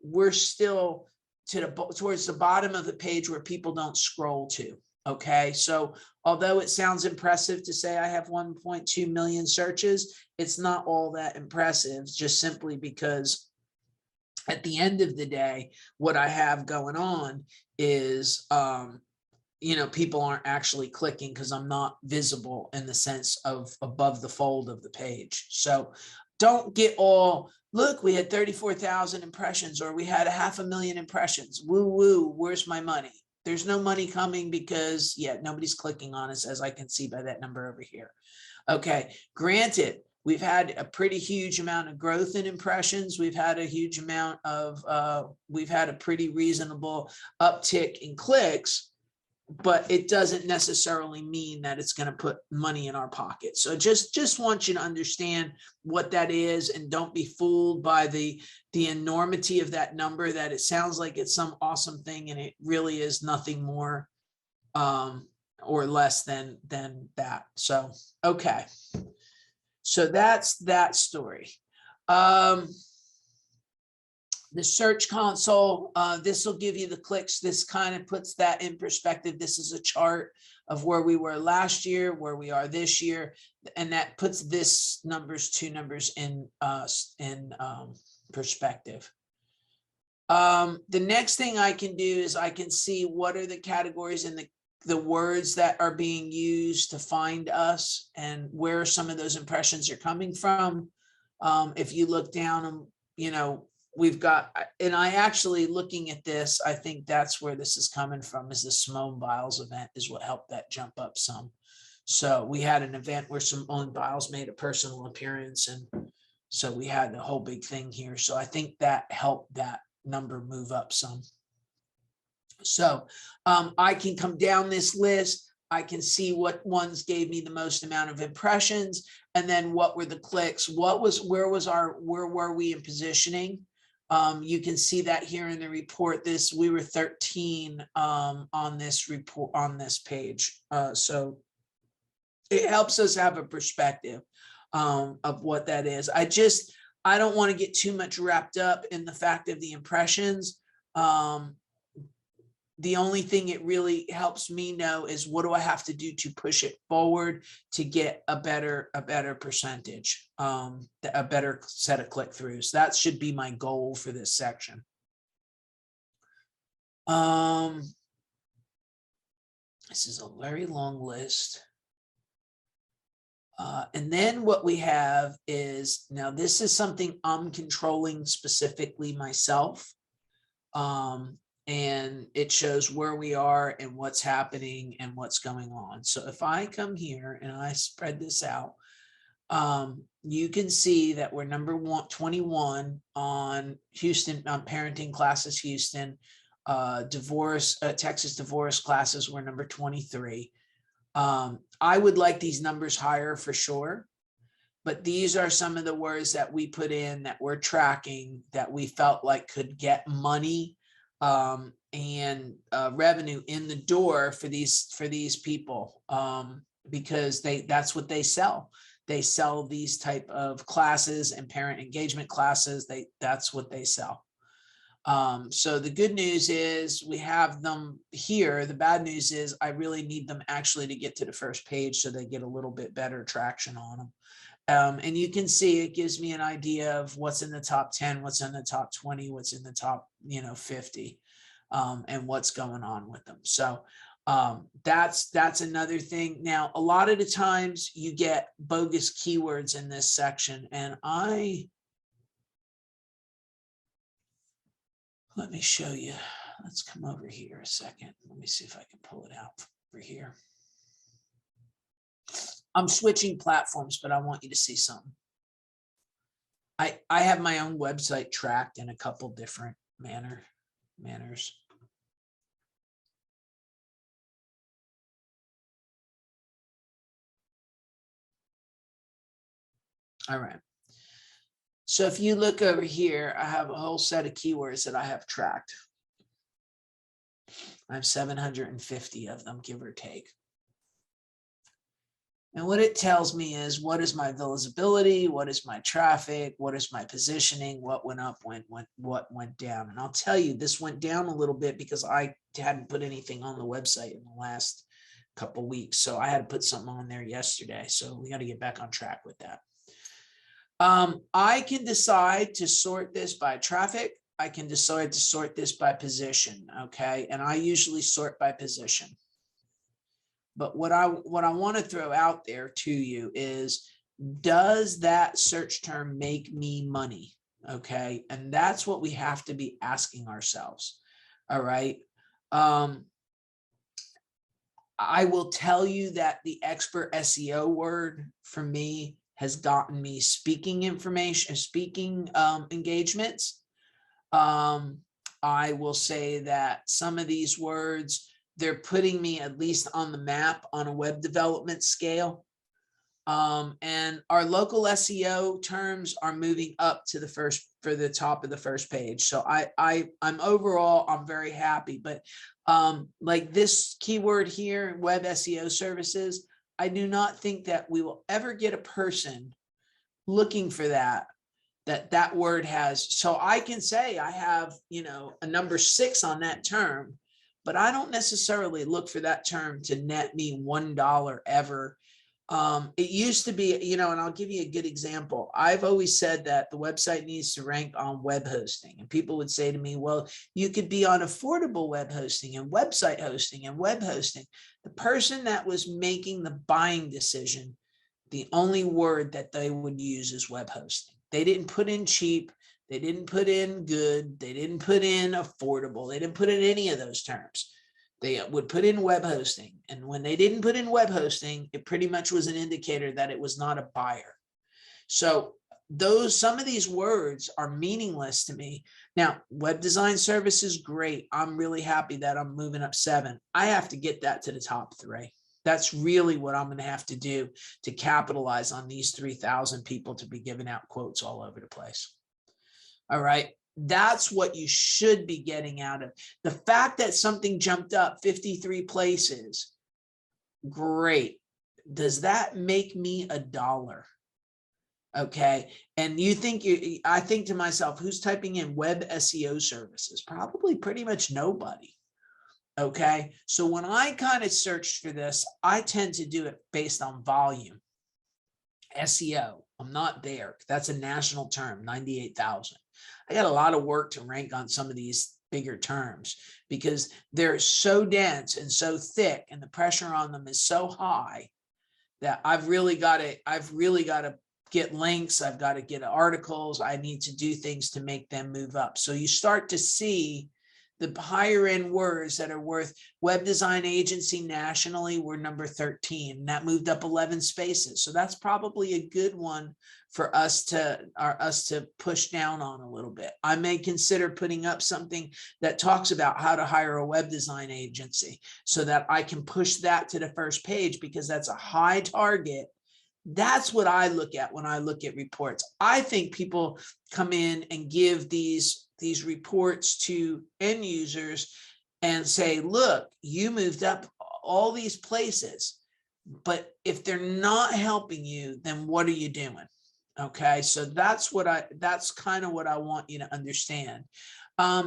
We're still towards the bottom of the page where people don't scroll to. Okay. So although it sounds impressive to say I have 1.2 million searches, it's not all that impressive, just simply because at the end of the day, what I have going on is, people aren't actually clicking because I'm not visible in the sense of above the fold of the page. So don't get all, look, we had 34,000 impressions, or we had 500,000 impressions. Woo woo, where's my money? There's no money coming because, nobody's clicking on us, as I can see by that number over here. Okay, granted, We've had a pretty huge amount of growth in impressions. We've had a huge amount of, we've had a pretty reasonable uptick in clicks, but it doesn't necessarily mean that it's going to put money in our pocket. So just want you to understand what that is, and don't be fooled by the enormity of that number, that it sounds like it's some awesome thing, and it really is nothing more or less than that. So, okay. So that's that story. The search console, this will give you the clicks. This kind of puts that in perspective. This is a chart of where we were last year, where we are this year, and that puts this two numbers in perspective. The next thing I can do is I can see what are the categories and the words that are being used to find us, and where some of those impressions are coming from. If you look down, you know, we've got, and I actually, looking at this, I think that's where this is coming from, is the Simone Biles event is what helped that jump up some. So we had an event where Simone Biles made a personal appearance, and so we had a whole big thing here. So I think that helped that number move up some. So I can come down this list. I can see what ones gave me the most amount of impressions, and then what were the clicks, where were we in positioning. You can see that here in the report. We were 13 on this report, on this page. So it helps us have a perspective of what that is. I don't want to get too much wrapped up in the fact of the impressions. The only thing it really helps me know is, what do I have to do to push it forward to get a better percentage, a better set of click-throughs. That should be my goal for this section. This is a very long list. And then what we have is, now this is something I'm controlling specifically myself. And it shows where we are and what's happening and what's going on. So if I come here and I spread this out, you can see that we're number 21 on Houston, on parenting classes, Houston, Texas divorce classes, we're number 23. I would like these numbers higher for sure, but these are some of the words that we put in that we're tracking that we felt like could get money and revenue in the door for these people, because that's what they sell. They sell these type of classes and parent engagement classes. That's what they sell. So the good news is we have them here. The bad news is I really need them actually to get to the first page so they get a little bit better traction on them. And you can see it gives me an idea of what's in the top 10, what's in the top 20, what's in the top 50, and what's going on with them. So that's another thing. Now, a lot of the times you get bogus keywords in this section, and let me show you. Let's come over here a second. Let me see if I can pull it out over here. I'm switching platforms, but I want you to see something. I have my own website tracked in a couple different manners. All right. So if you look over here, I have a whole set of keywords that I have tracked. I have 750 of them, give or take. And what it tells me is, what is my visibility? What is my traffic? What is my positioning? What went up, what went down? And I'll tell you, this went down a little bit because I hadn't put anything on the website in the last couple of weeks. So I had to put something on there yesterday. So we got to get back on track with that. I can decide to sort this by traffic. I can decide to sort this by position. Okay. And I usually sort by position. But what I want to throw out there to you is, does that search term make me money? Okay. And that's what we have to be asking ourselves. All right. I will tell you that the expert SEO word for me has gotten me speaking information, speaking engagements. I will say that some of these words, they're putting me at least on the map on a web development scale. And our local SEO terms are moving up to for the top of the first page. So I'm overall, I'm very happy, but like this keyword here, web SEO services, I do not think that we will ever get a person looking for that word has. So I can say I have, a number 6 on that term, but I don't necessarily look for that term to net me $1 ever. It used to be, and I'll give you a good example. I've always said that the website needs to rank on web hosting, and people would say to me, well, you could be on affordable web hosting and website hosting and web hosting. The person that was making the buying decision, the only word that they would use is web hosting. They didn't put in cheap. They didn't put in good. They didn't put in affordable. They didn't put in any of those terms. They would put in web hosting. And when they didn't put in web hosting, it pretty much was an indicator that it was not a buyer. So some of these words are meaningless to me. Now, web design service is great. I'm really happy that I'm moving up 7. I have to get that to the top 3. That's really what I'm going to have to do to capitalize on these 3,000 people to be giving out quotes all over the place. All right. That's what you should be getting out of the fact that something jumped up 53 places. Great. Does that make me $1? Okay. And I think to myself, who's typing in web SEO services? Probably pretty much nobody. Okay. So when I kind of searched for this, I tend to do it based on volume. SEO. I'm not there. That's a national term, 98,000. I got a lot of work to rank on some of these bigger terms because they're so dense and so thick and the pressure on them is so high that I've really got to get links. I've got to get articles. I need to do things to make them move up. So you start to see the higher end words that are worth. Web design agency nationally, we're number 13, and that moved up 11 spaces. So that's probably a good one for us to push down on a little bit. I may consider putting up something that talks about how to hire a web design agency so that I can push that to the first page because that's a high target. That's what I look at when I look at reports. I think people come in and give these reports to end users and say, look, you moved up all these places, but if they're not helping you, then what are you doing? Okay, so that's kind of what I want you to understand.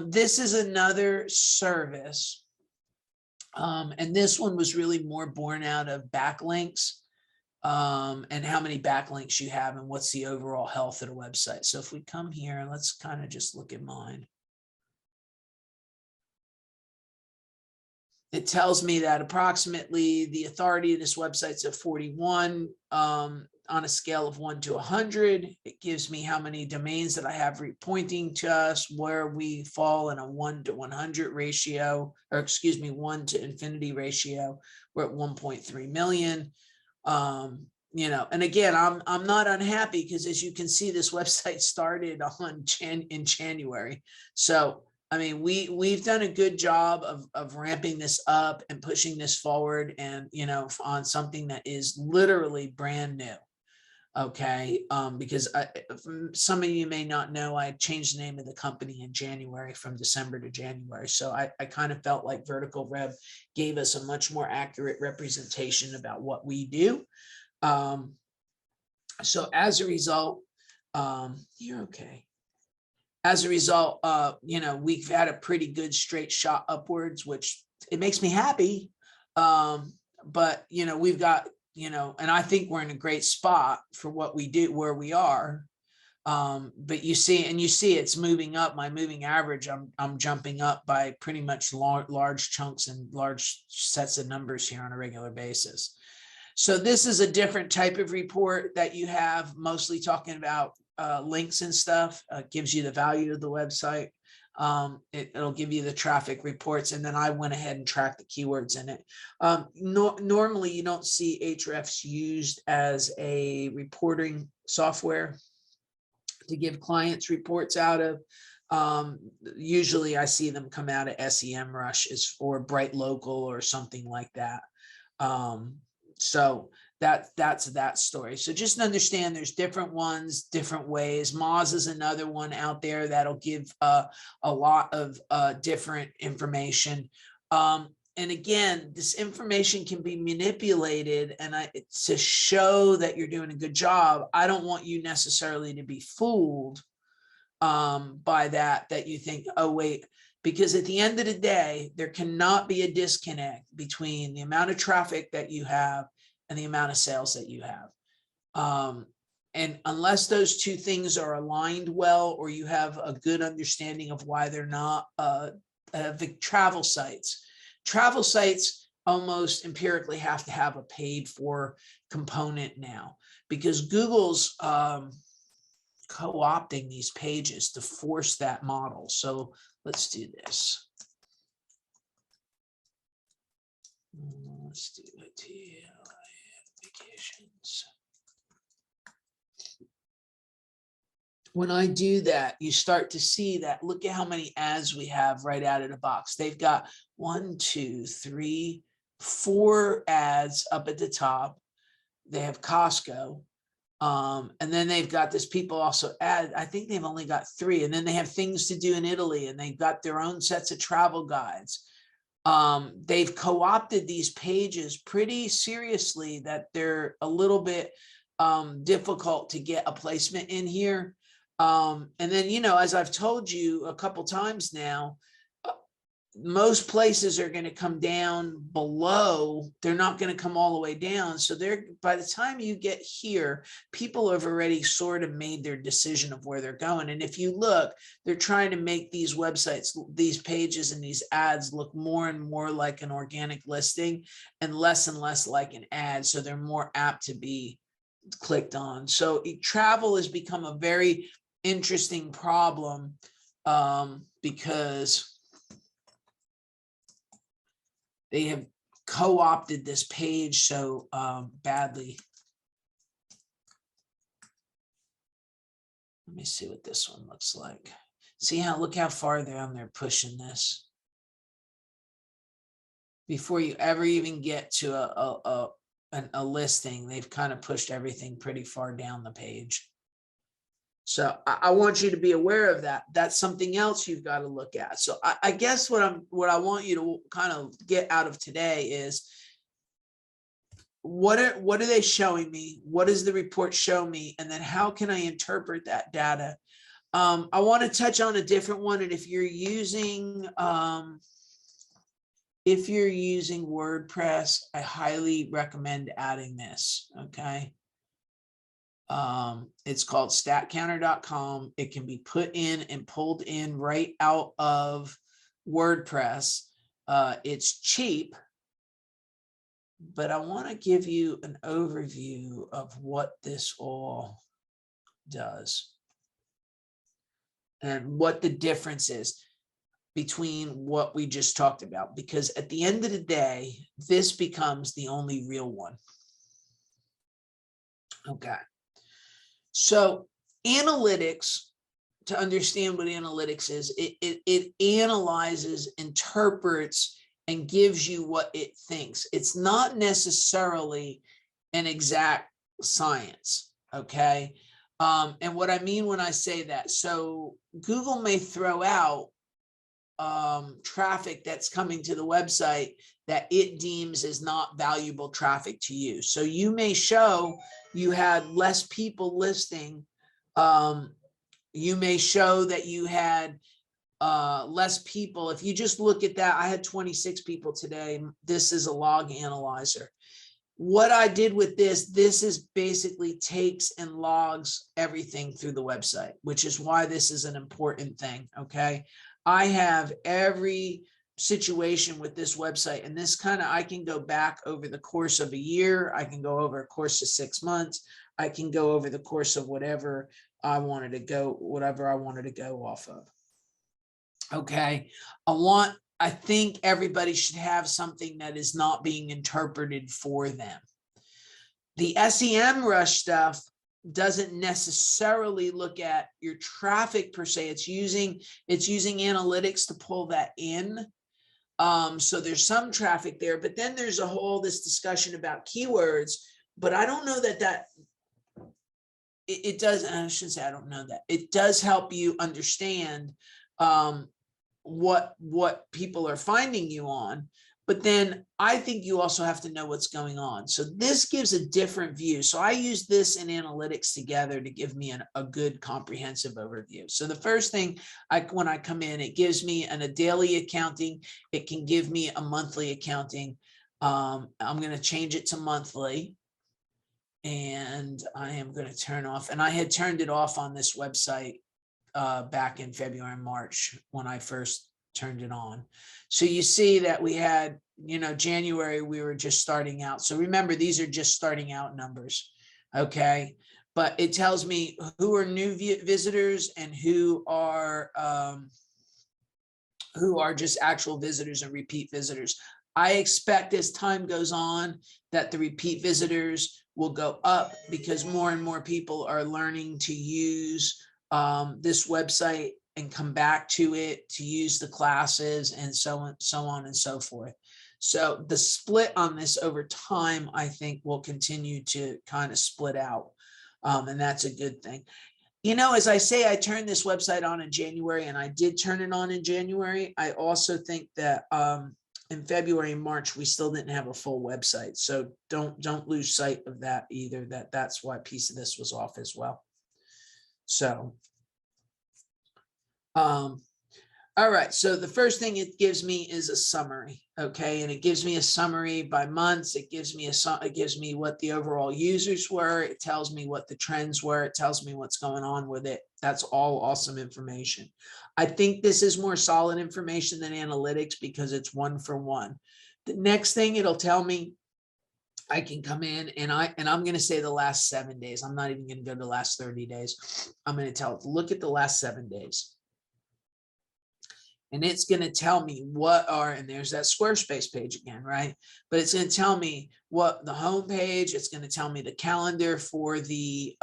This is another service, and this one was really more born out of backlinks. And how many backlinks you have and what's the overall health of the website. So if we come here and let's kind of just look at mine. It tells me that approximately the authority of this website's at 41 on a scale of 1 to 100. It gives me how many domains that I have pointing to us, where we fall in a 1 to 100 ratio, or excuse me, 1 to infinity ratio. We're at 1.3 million. And again, I'm not unhappy because as you can see, this website started in January. So, I mean, we've done a good job of ramping this up and pushing this forward and, on something that is literally brand new. Okay. Because some of you may not know, I changed the name of the company in January from December to January. So I kind of felt like Vertical Rev gave us a much more accurate representation about what we do. So as a result, you're okay. As a result, we've had a pretty good straight shot upwards, which it makes me happy. But, we've got, and I think we're in a great spot for what we do, where we are. But you see it's moving up. My moving average, I'm jumping up by pretty much large chunks and large sets of numbers here on a regular basis. So this is a different type of report that you have, mostly talking about links and stuff. Gives you the value of the website. It'll give you the traffic reports, and then I went ahead and tracked the keywords in it. Normally you don't see Ahrefs used as a reporting software to give clients reports out of. Usually I see them come out of SEMrush or Bright Local or something like that. So that's that story. So just understand there's different ones, different ways. Moz is another one out there that'll give a lot of different information. And again, this information can be manipulated and to show that you're doing a good job. I don't want you necessarily to be fooled by that you think, oh, wait, because at the end of the day, there cannot be a disconnect between the amount of traffic that you have and the amount of sales that you have. And unless those two things are aligned well, or you have a good understanding of why they're not, the travel sites almost empirically have to have a paid for component now, because Google's co-opting these pages to force that model. So let's do this. Let's do it here. Vacations. When I do that, you start to see that, look at how many ads we have right out of the box. They've got 1, 2, 3, 4 ads up at the top. They have Costco. And then they've got this people also add, I think they've only got 3. And then they have things to do in Italy, and they've got their own sets of travel guides. They've co-opted these pages pretty seriously, that they're a little bit difficult to get a placement in here. And then, you know, as I've told you a couple times now, most places are going to come down below. They're not going to come all the way down. So by the time you get here, people have already sort of made their decision of where they're going. And if you look, they're trying to make these websites, these pages and these ads look more and more like an organic listing and less like an ad. So they're more apt to be clicked on. So travel has become a very interesting problem because they have co-opted this page so badly. Let me see what this one looks like. Look how far down they're pushing this. Before you ever even get to a listing, they've kind of pushed everything pretty far down the page. So I want you to be aware of that. That's something else you've got to look at. So I guess what I want you to kind of get out of today is, what are they showing me? What does the report show me? And then how can I interpret that data? I want to touch on a different one. And if you're using WordPress, I highly recommend adding this. Okay. It's called statcounter.com. It can be put in and pulled in right out of WordPress. It's cheap, but I want to give you an overview of what this all does and what the difference is between what we just talked about, because at the end of the day, this becomes the only real one. Okay. So analytics, to understand what analytics is, it analyzes, interprets, and gives you what it thinks. It's not necessarily an exact science, okay? And what I mean when I say that, so Google may throw out traffic that's coming to the website that it deems is not valuable traffic to you. So you may show you had less people listing. You may show that you had less people. If you just look at that, I had 26 people today. This is a log analyzer. What I did with this is basically takes and logs everything through the website, which is why this is an important thing. Okay. I have every situation with this website, and this I can go back over the course of a year. I can go over a course of 6 months. I can go over the course of whatever I wanted to go off of. Okay. I think everybody should have something that is not being interpreted for them. The SEM rush stuff doesn't necessarily look at your traffic per se. It's using analytics to pull that in. So there's some traffic there, but then there's this discussion about keywords, but I don't know that it does. I shouldn't say I don't know that. It does help you understand what people are finding you on. But then I think you also have to know what's going on. So this gives a different view. So I use this and analytics together to give me a good comprehensive overview. So the first thing, when I come in, it gives me a daily accounting. It can give me a monthly accounting. I'm going to change it to monthly. And I am going to turn off. And I had turned it off on this website back in February and March when I first turned it on. So you see that we had, January, we were just starting out. So remember, these are just starting out numbers. Okay. But it tells me who are new visitors and who are just actual visitors and repeat visitors. I expect as time goes on that the repeat visitors will go up because more and more people are learning to use this website and come back to it to use the classes and so on and so forth. So the split on this over time, I think, will continue to kind of split out. And that's a good thing. As I say, I turned this website on in January, and I did turn it on in January. I also think that in February and March, we still didn't have a full website. So don't lose sight of that either, that's why a piece of this was off as well. So all right, so the first thing it gives me is a summary, okay, and it gives me a summary by months. It gives me what the overall users were. It tells me what the trends were. It tells me what's going on with it. That's all awesome information. I think this is more solid information than analytics because it's one for one. The next thing it'll tell me, I can come in and I'm going to say the last 7 days. I'm not even going to go to the last 30 days. I'm going to tell it to look at the last 7 days. And it's going to tell me and there's that Squarespace page again, right? But it's going to tell me what the home page, it's going to tell me the calendar for the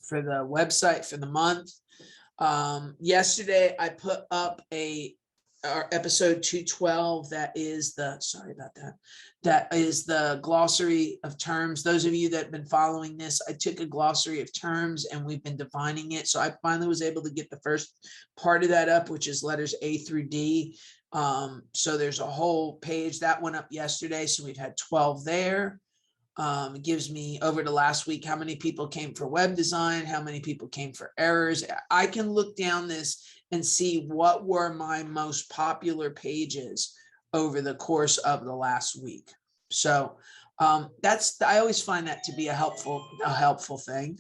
website for the month. Yesterday I put up our episode 212. That is the glossary of terms. Those of you that have been following this, I took a glossary of terms and we've been defining it. So I finally was able to get the first part of that up, which is letters A through D. So there's a whole page that went up yesterday. So we've had 12 there. It gives me over the last week how many people came for web design, how many people came for errors. I can look down this and see what were my most popular pages over the course of the last week. So I always find that to be a helpful thing.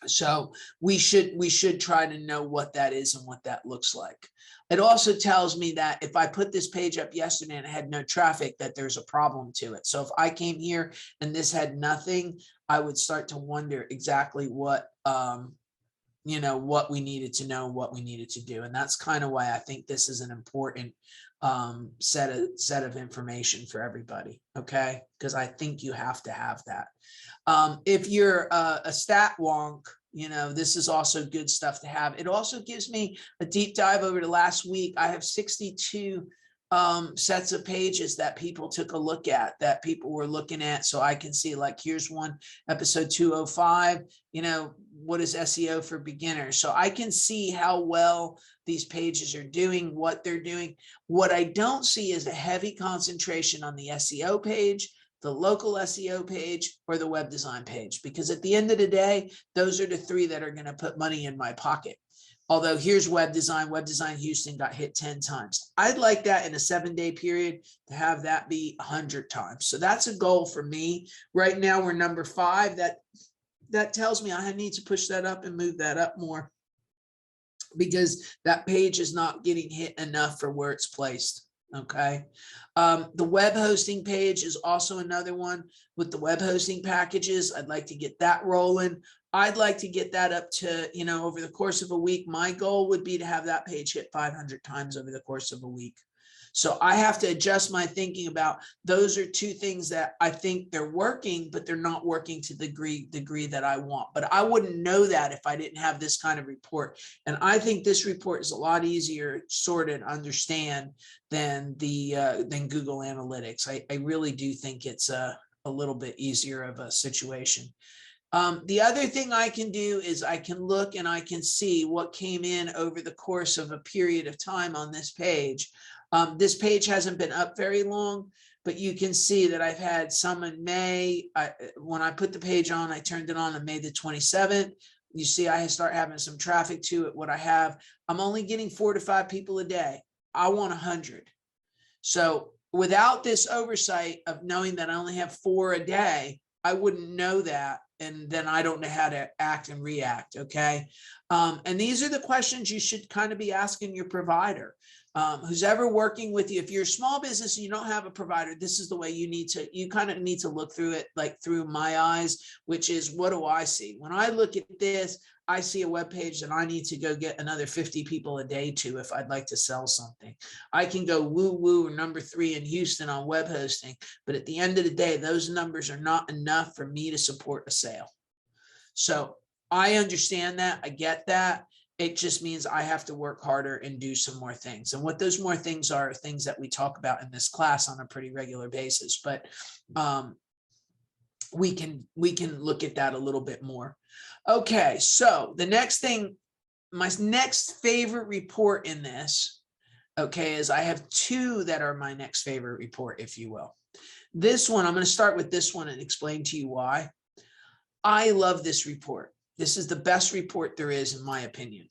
So we should try to know what that is and what that looks like. It also tells me that if I put this page up yesterday and it had no traffic, that there's a problem to it. So if I came here and this had nothing, I would start to wonder exactly what we needed to know, what we needed to do. And that's kind of why I think this is an important set of information for everybody. Okay. Because I think you have to have that. If you're a stat wonk, this is also good stuff to have. It also gives me a deep dive over the last week. I have 62 sets of pages that people took a look at, that people were looking at. So I can see, like, here's one, episode 205, what is SEO for beginners? So I can see how well these pages are doing, what they're doing. What I don't see is a heavy concentration on the SEO page, the local SEO page, or the web design page, because at the end of the day, those are the three that are going to put money in my pocket. Although here's web design Houston got hit 10 times. I'd like that in a 7-day period to have that be 100 times. So that's a goal for me. Right now we're number 5. That tells me I need to push that up and move that up more, because that page is not getting hit enough for where it's placed. Okay. The web hosting page is also another one with the web hosting packages. I'd like to get that rolling. I'd like to get that up to, over the course of a week. My goal would be to have that page hit 500 times over the course of a week. So I have to adjust my thinking about those are two things that I think they're working, but they're not working to the degree that I want. But I wouldn't know that if I didn't have this kind of report. And I think this report is a lot easier sort of understand than than Google Analytics. I really do think it's a little bit easier of a situation. The other thing I can do is I can look and I can see what came in over the course of a period of time on this page. This page hasn't been up very long, but you can see that I've had some in May. When I put the page on, I turned it on May the 27th. You see, I start having some traffic to it. What I have, I'm only getting 4 to 5 people a day. I want 100. So without this oversight of knowing that I only have 4 a day, I wouldn't know that. And then I don't know how to act and react. Okay. And these are the questions you should kind of be asking your provider. Who's ever working with you. If you're a small business and you don't have a provider, this is the way you kind of need to look through it, like through my eyes, which is, what do I see? When I look at this, I see a web page that I need to go get another 50 people a day to if I'd like to sell something. I can go woo number 3 in Houston on web hosting, but at the end of the day, those numbers are not enough for me to support a sale. So I understand that. I get that. It just means I have to work harder and do some more things. And what those more things are things that we talk about in this class on a pretty regular basis. But we can look at that a little bit more. Okay, so the next thing, my next favorite report in this, okay, is I have 2 that are my next favorite report, if you will. This one, I'm going to start with this one and explain to you why. I love this report. This is the best report there is, in my opinion.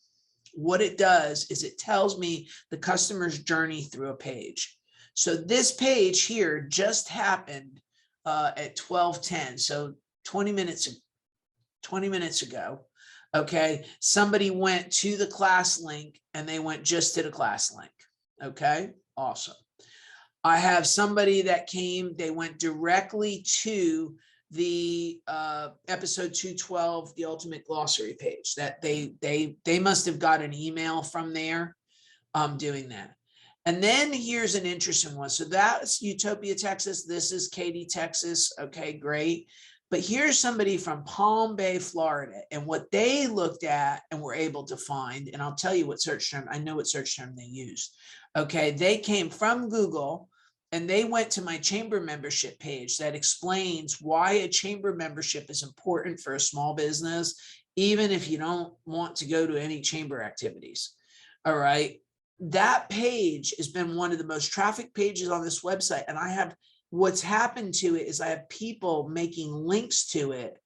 What it does is it tells me the customer's journey through a page. So this page here just happened at 12:10. So 20 minutes ago. Okay. Somebody went to the class link and they went just to the class link. Okay. Awesome. I have somebody that came, they went directly to the episode 212, the ultimate glossary page, that they must have got an email from there doing that. And then here's an interesting one. So that's Utopia, Texas. This is Katy, Texas. Okay, great. But here's somebody from Palm Bay, Florida, and what they looked at and were able to find, and I'll tell you what search term, I know what search term they used. Okay, they came from Google and they went to my chamber membership page that explains why a chamber membership is important for a small business, even if you don't want to go to any chamber activities. All right. That page has been one of the most trafficked pages on this website. And I have, what's happened to it is I have people making links to it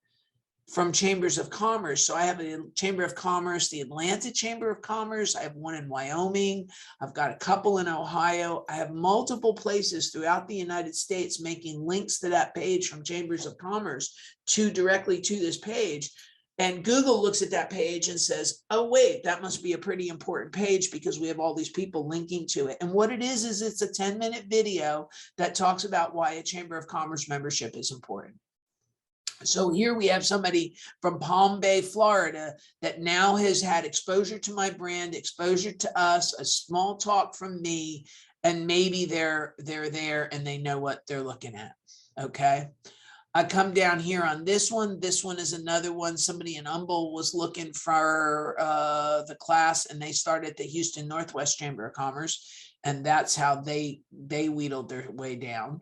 from chambers of commerce. So I have a chamber of commerce, the Atlanta Chamber of Commerce. I have one in Wyoming. I've got a couple in Ohio. I have multiple places throughout the United States making links to that page from chambers of commerce directly to this page. And Google looks at that page and says, oh, wait, that must be a pretty important page because we have all these people linking to it. And what it is it's a 10-minute video that talks about why a Chamber of Commerce membership is important. So here we have somebody from Palm Bay, Florida, that now has had exposure to my brand, exposure to us, a small talk from me, and maybe they're there and they know what they're looking at. Okay. I come down here on this one. This one is another one. Somebody in Humble was looking for the class, and they started the Houston Northwest Chamber of Commerce, and that's how they wheedled their way down.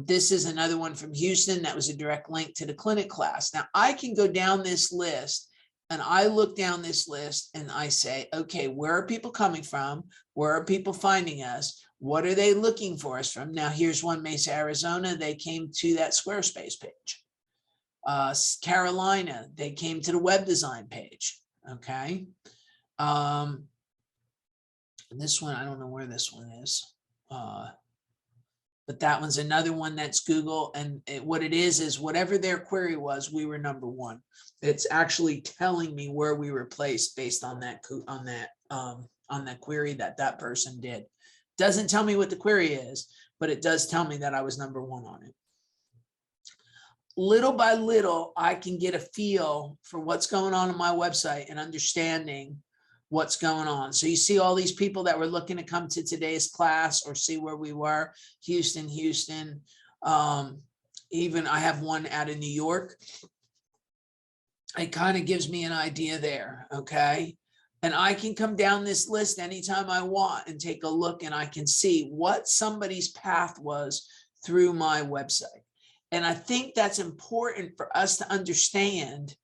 This is another one from Houston that was a direct link to the clinic class. Now I can go down this list and I look down this list and I say, okay, where are people coming from? Where are people finding us? What are they looking for us from? Now here's one, Mesa, Arizona. They came to that Squarespace page. Carolina, they came to the web design page. Okay. And this one, I don't know where this one is. But that one's another one that's Google. And what it is whatever their query was, we were number 1. It's actually telling me where we were placed based on that query that person did. Doesn't tell me what the query is, but it does tell me that I was number 1 on it. little by little, I can get a feel for what's going on my website and understanding what's going on. So you see all these people that were looking to come to today's class or see where we were, Houston. Even I have one out of New York. It kind of gives me an idea there, okay? And I can come down this list anytime I want and take a look, and I can see what somebody's path was through my website. And I think that's important for us to understand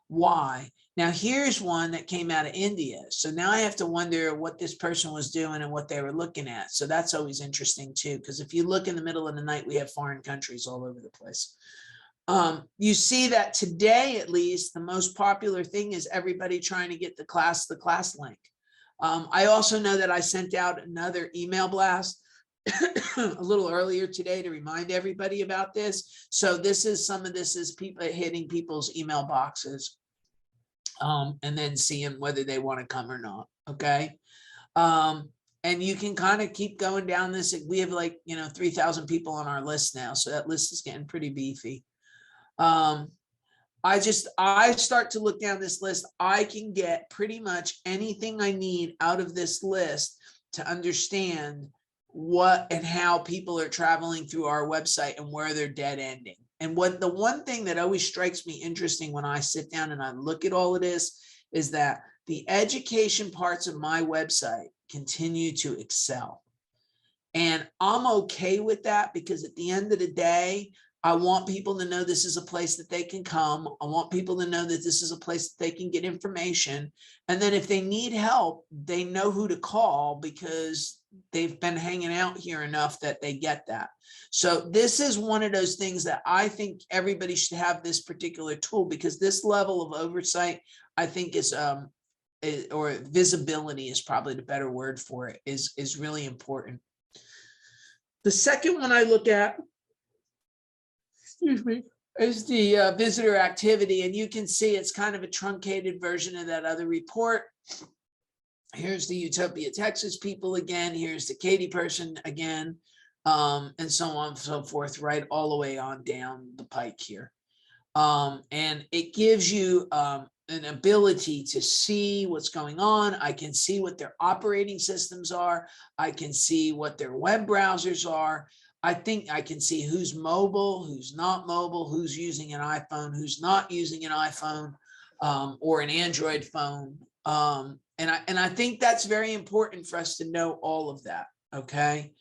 why. Now, here's one that came out of India. So now I have to wonder what this person was doing and what they were looking at. So that's always interesting too, because if you look in the middle of the night, we have foreign countries all over the place. You see that today, at least, the most popular thing is everybody trying to get the class link. I also know that I sent out another email blast a little earlier today to remind everybody about this. So some of this is people hitting people's email boxes, and then seeing whether they want to come or not. Okay. And you can kind of keep going down this. We have 3,000 people on our list now. So that list is getting pretty beefy. I start to look down this list. I can get pretty much anything I need out of this list to understand what and how people are traveling through our website and where they're dead ending. And the one thing that always strikes me interesting when I sit down and I look at all of this is that the education parts of my website continue to excel. And I'm okay with that, because at the end of the day, I want people to know this is a place that they can come. I want people to know that this is a place that they can get information. And then if they need help, they know who to call, because they've been hanging out here enough that they get that. So this is one of those things that I think everybody should have this particular tool, because this level of oversight, I think or visibility is probably the better word for it, is really important. The second one I look at, is the visitor activity. And you can see it's kind of a truncated version of that other report. Here's the Utopia, Texas people again. Here's the Katy person again, and so on and so forth, right all the way on down the pike here. And it gives you an ability to see what's going on. I can see what their operating systems are. I can see what their web browsers are. I think I can see who's mobile, who's not mobile, who's using an iPhone, who's not using an iPhone, or an Android phone. And I think that's very important for us to know all of that. Okay.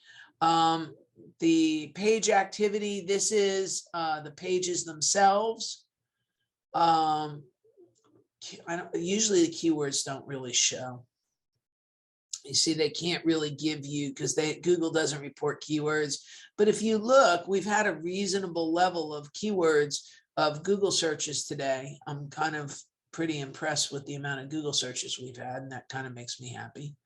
The page activity, this is the pages themselves. Usually the keywords don't really show. You see, they can't really give you, because Google doesn't report keywords. But if you look, we've had a reasonable level of keywords of Google searches today. I'm kind of pretty impressed with the amount of Google searches we've had, and that kind of makes me happy.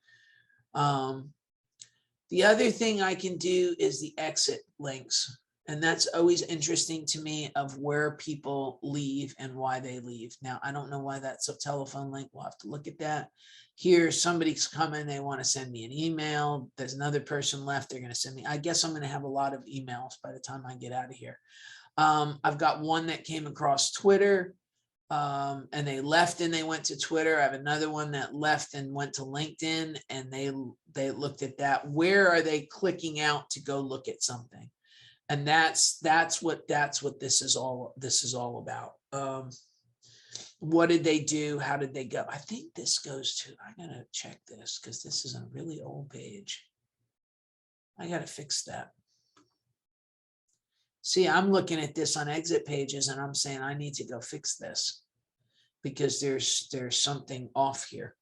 The other thing I can do is the exit links. And that's always interesting to me, of where people leave and why they leave. Now, I don't know why that's a telephone link. We'll have to look at that. Here, somebody's coming. They want to send me an email. There's another person left. They're going to send me. I guess I'm going to have a lot of emails by the time I get out of here. I've got one that came across Twitter, and they left and they went to Twitter. I have another one that left and went to LinkedIn, and they looked at that. Where are they clicking out to go look at something? And that's what this is all about. What did they do? How did they go? I think this goes to, I gotta check this, because this is a really old page. I gotta fix that. See, I'm looking at this on exit pages, and I'm saying I need to go fix this, because there's something off here.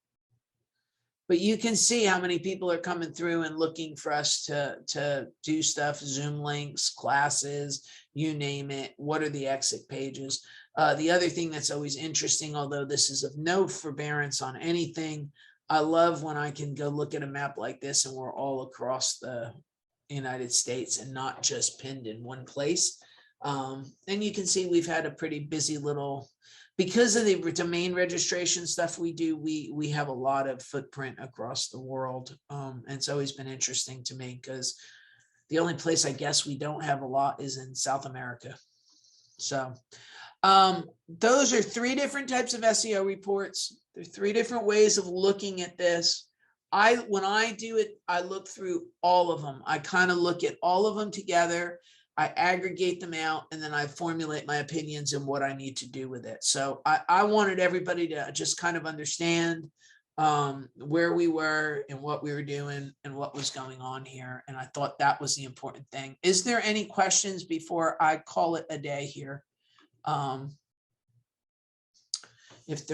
But you can see how many people are coming through and looking for us to do stuff, Zoom links, classes, you name it. What are the exit pages? The other thing that's always interesting, although this is of no forbearance on anything, I love when I can go look at a map like this and we're all across the United States and not just pinned in one place. And you can see we've had a pretty busy little, because of the domain registration stuff we do, we have a lot of footprint across the world. And it's always been interesting to me, because the only place I guess we don't have a lot is in South America. So those are 3 different types of SEO reports. There are 3 different ways of looking at this. When I do it, I look through all of them. I kind of look at all of them together. I aggregate them out, and then I formulate my opinions and what I need to do with it. So I wanted everybody to just kind of understand where we were and what we were doing and what was going on here. And I thought that was the important thing. Is there any questions before I call it a day here? If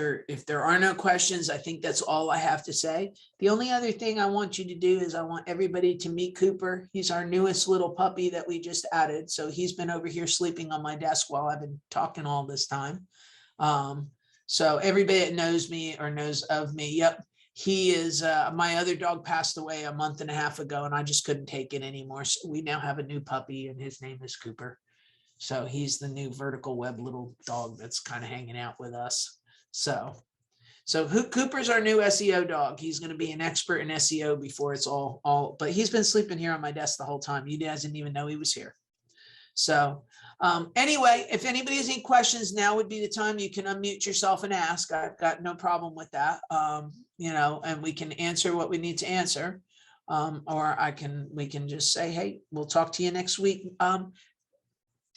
there are no questions, I think that's all I have to say. The only other thing I want you to do is I want everybody to meet Cooper. He's our newest little puppy that we just added. So he's been over here sleeping on my desk while I've been talking all this time. So everybody that knows me or knows of me, yep, he is, my other dog passed away a month and a half ago, and I just couldn't take it anymore. So we now have a new puppy, and his name is Cooper. So he's the new vertical web little dog that's kind of hanging out with us. So Cooper's our new SEO dog. He's going to be an expert in SEO before it's all, but he's been sleeping here on my desk the whole time. You guys didn't even know he was here. So anyway, if anybody has any questions, now would be the time. You can unmute yourself and ask. I've got no problem with that. And we can answer what we need to answer. Or we can just say, hey, we'll talk to you next week.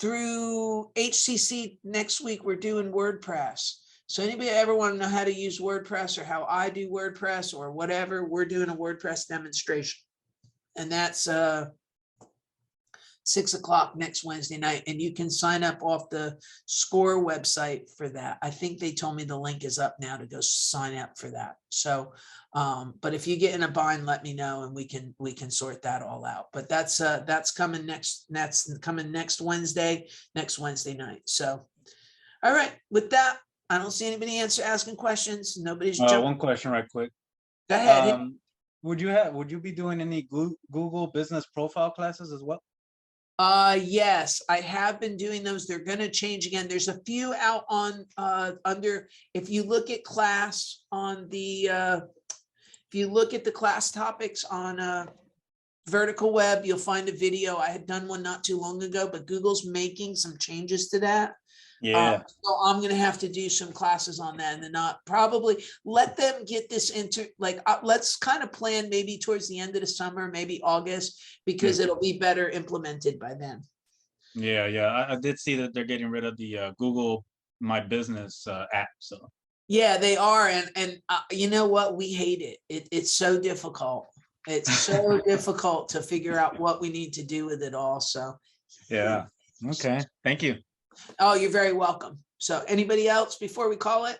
Through HCC next week, we're doing WordPress. So anybody ever want to know how to use WordPress or how I do WordPress or whatever, we're doing a WordPress demonstration. And that's 6 o'clock next Wednesday night. And you can sign up off the SCORE website for that. I think they told me the link is up now to go sign up for that. So, but if you get in a bind, let me know and we can sort that all out. But that's coming next Wednesday night. So, all right, with that, I don't see anybody asking questions. Nobody's jumping. One question right quick. Go ahead. Would you be doing any Google business profile classes as well? Yes, I have been doing those. They're going to change again. There's a few out on under, if you look at class on the if you look at the class topics on vertical web, you'll find a video. I had done one not too long ago, but Google's making some changes to that. Yeah. So I'm going to have to do some classes on that, and then not probably let them get this into let's kind of plan maybe towards the end of the summer, maybe August, because it'll be better implemented by then. Yeah. I did see that they're getting rid of the Google My Business app. So yeah, they are. And you know what? We hate it. It's so difficult. It's so difficult to figure out what we need to do with it all. So yeah. Okay. Thank you. Oh, you're very welcome. So anybody else before we call it?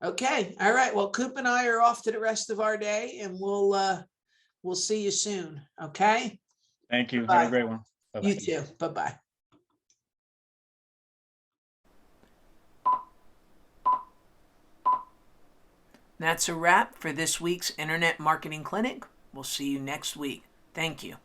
Okay. All right. Well, Coop and I are off to the rest of our day, and we'll see you soon. Okay. Thank you. Bye. Have a great one. Bye-bye. You too. Bye-bye. That's a wrap for this week's Internet Marketing Clinic. We'll see you next week. Thank you.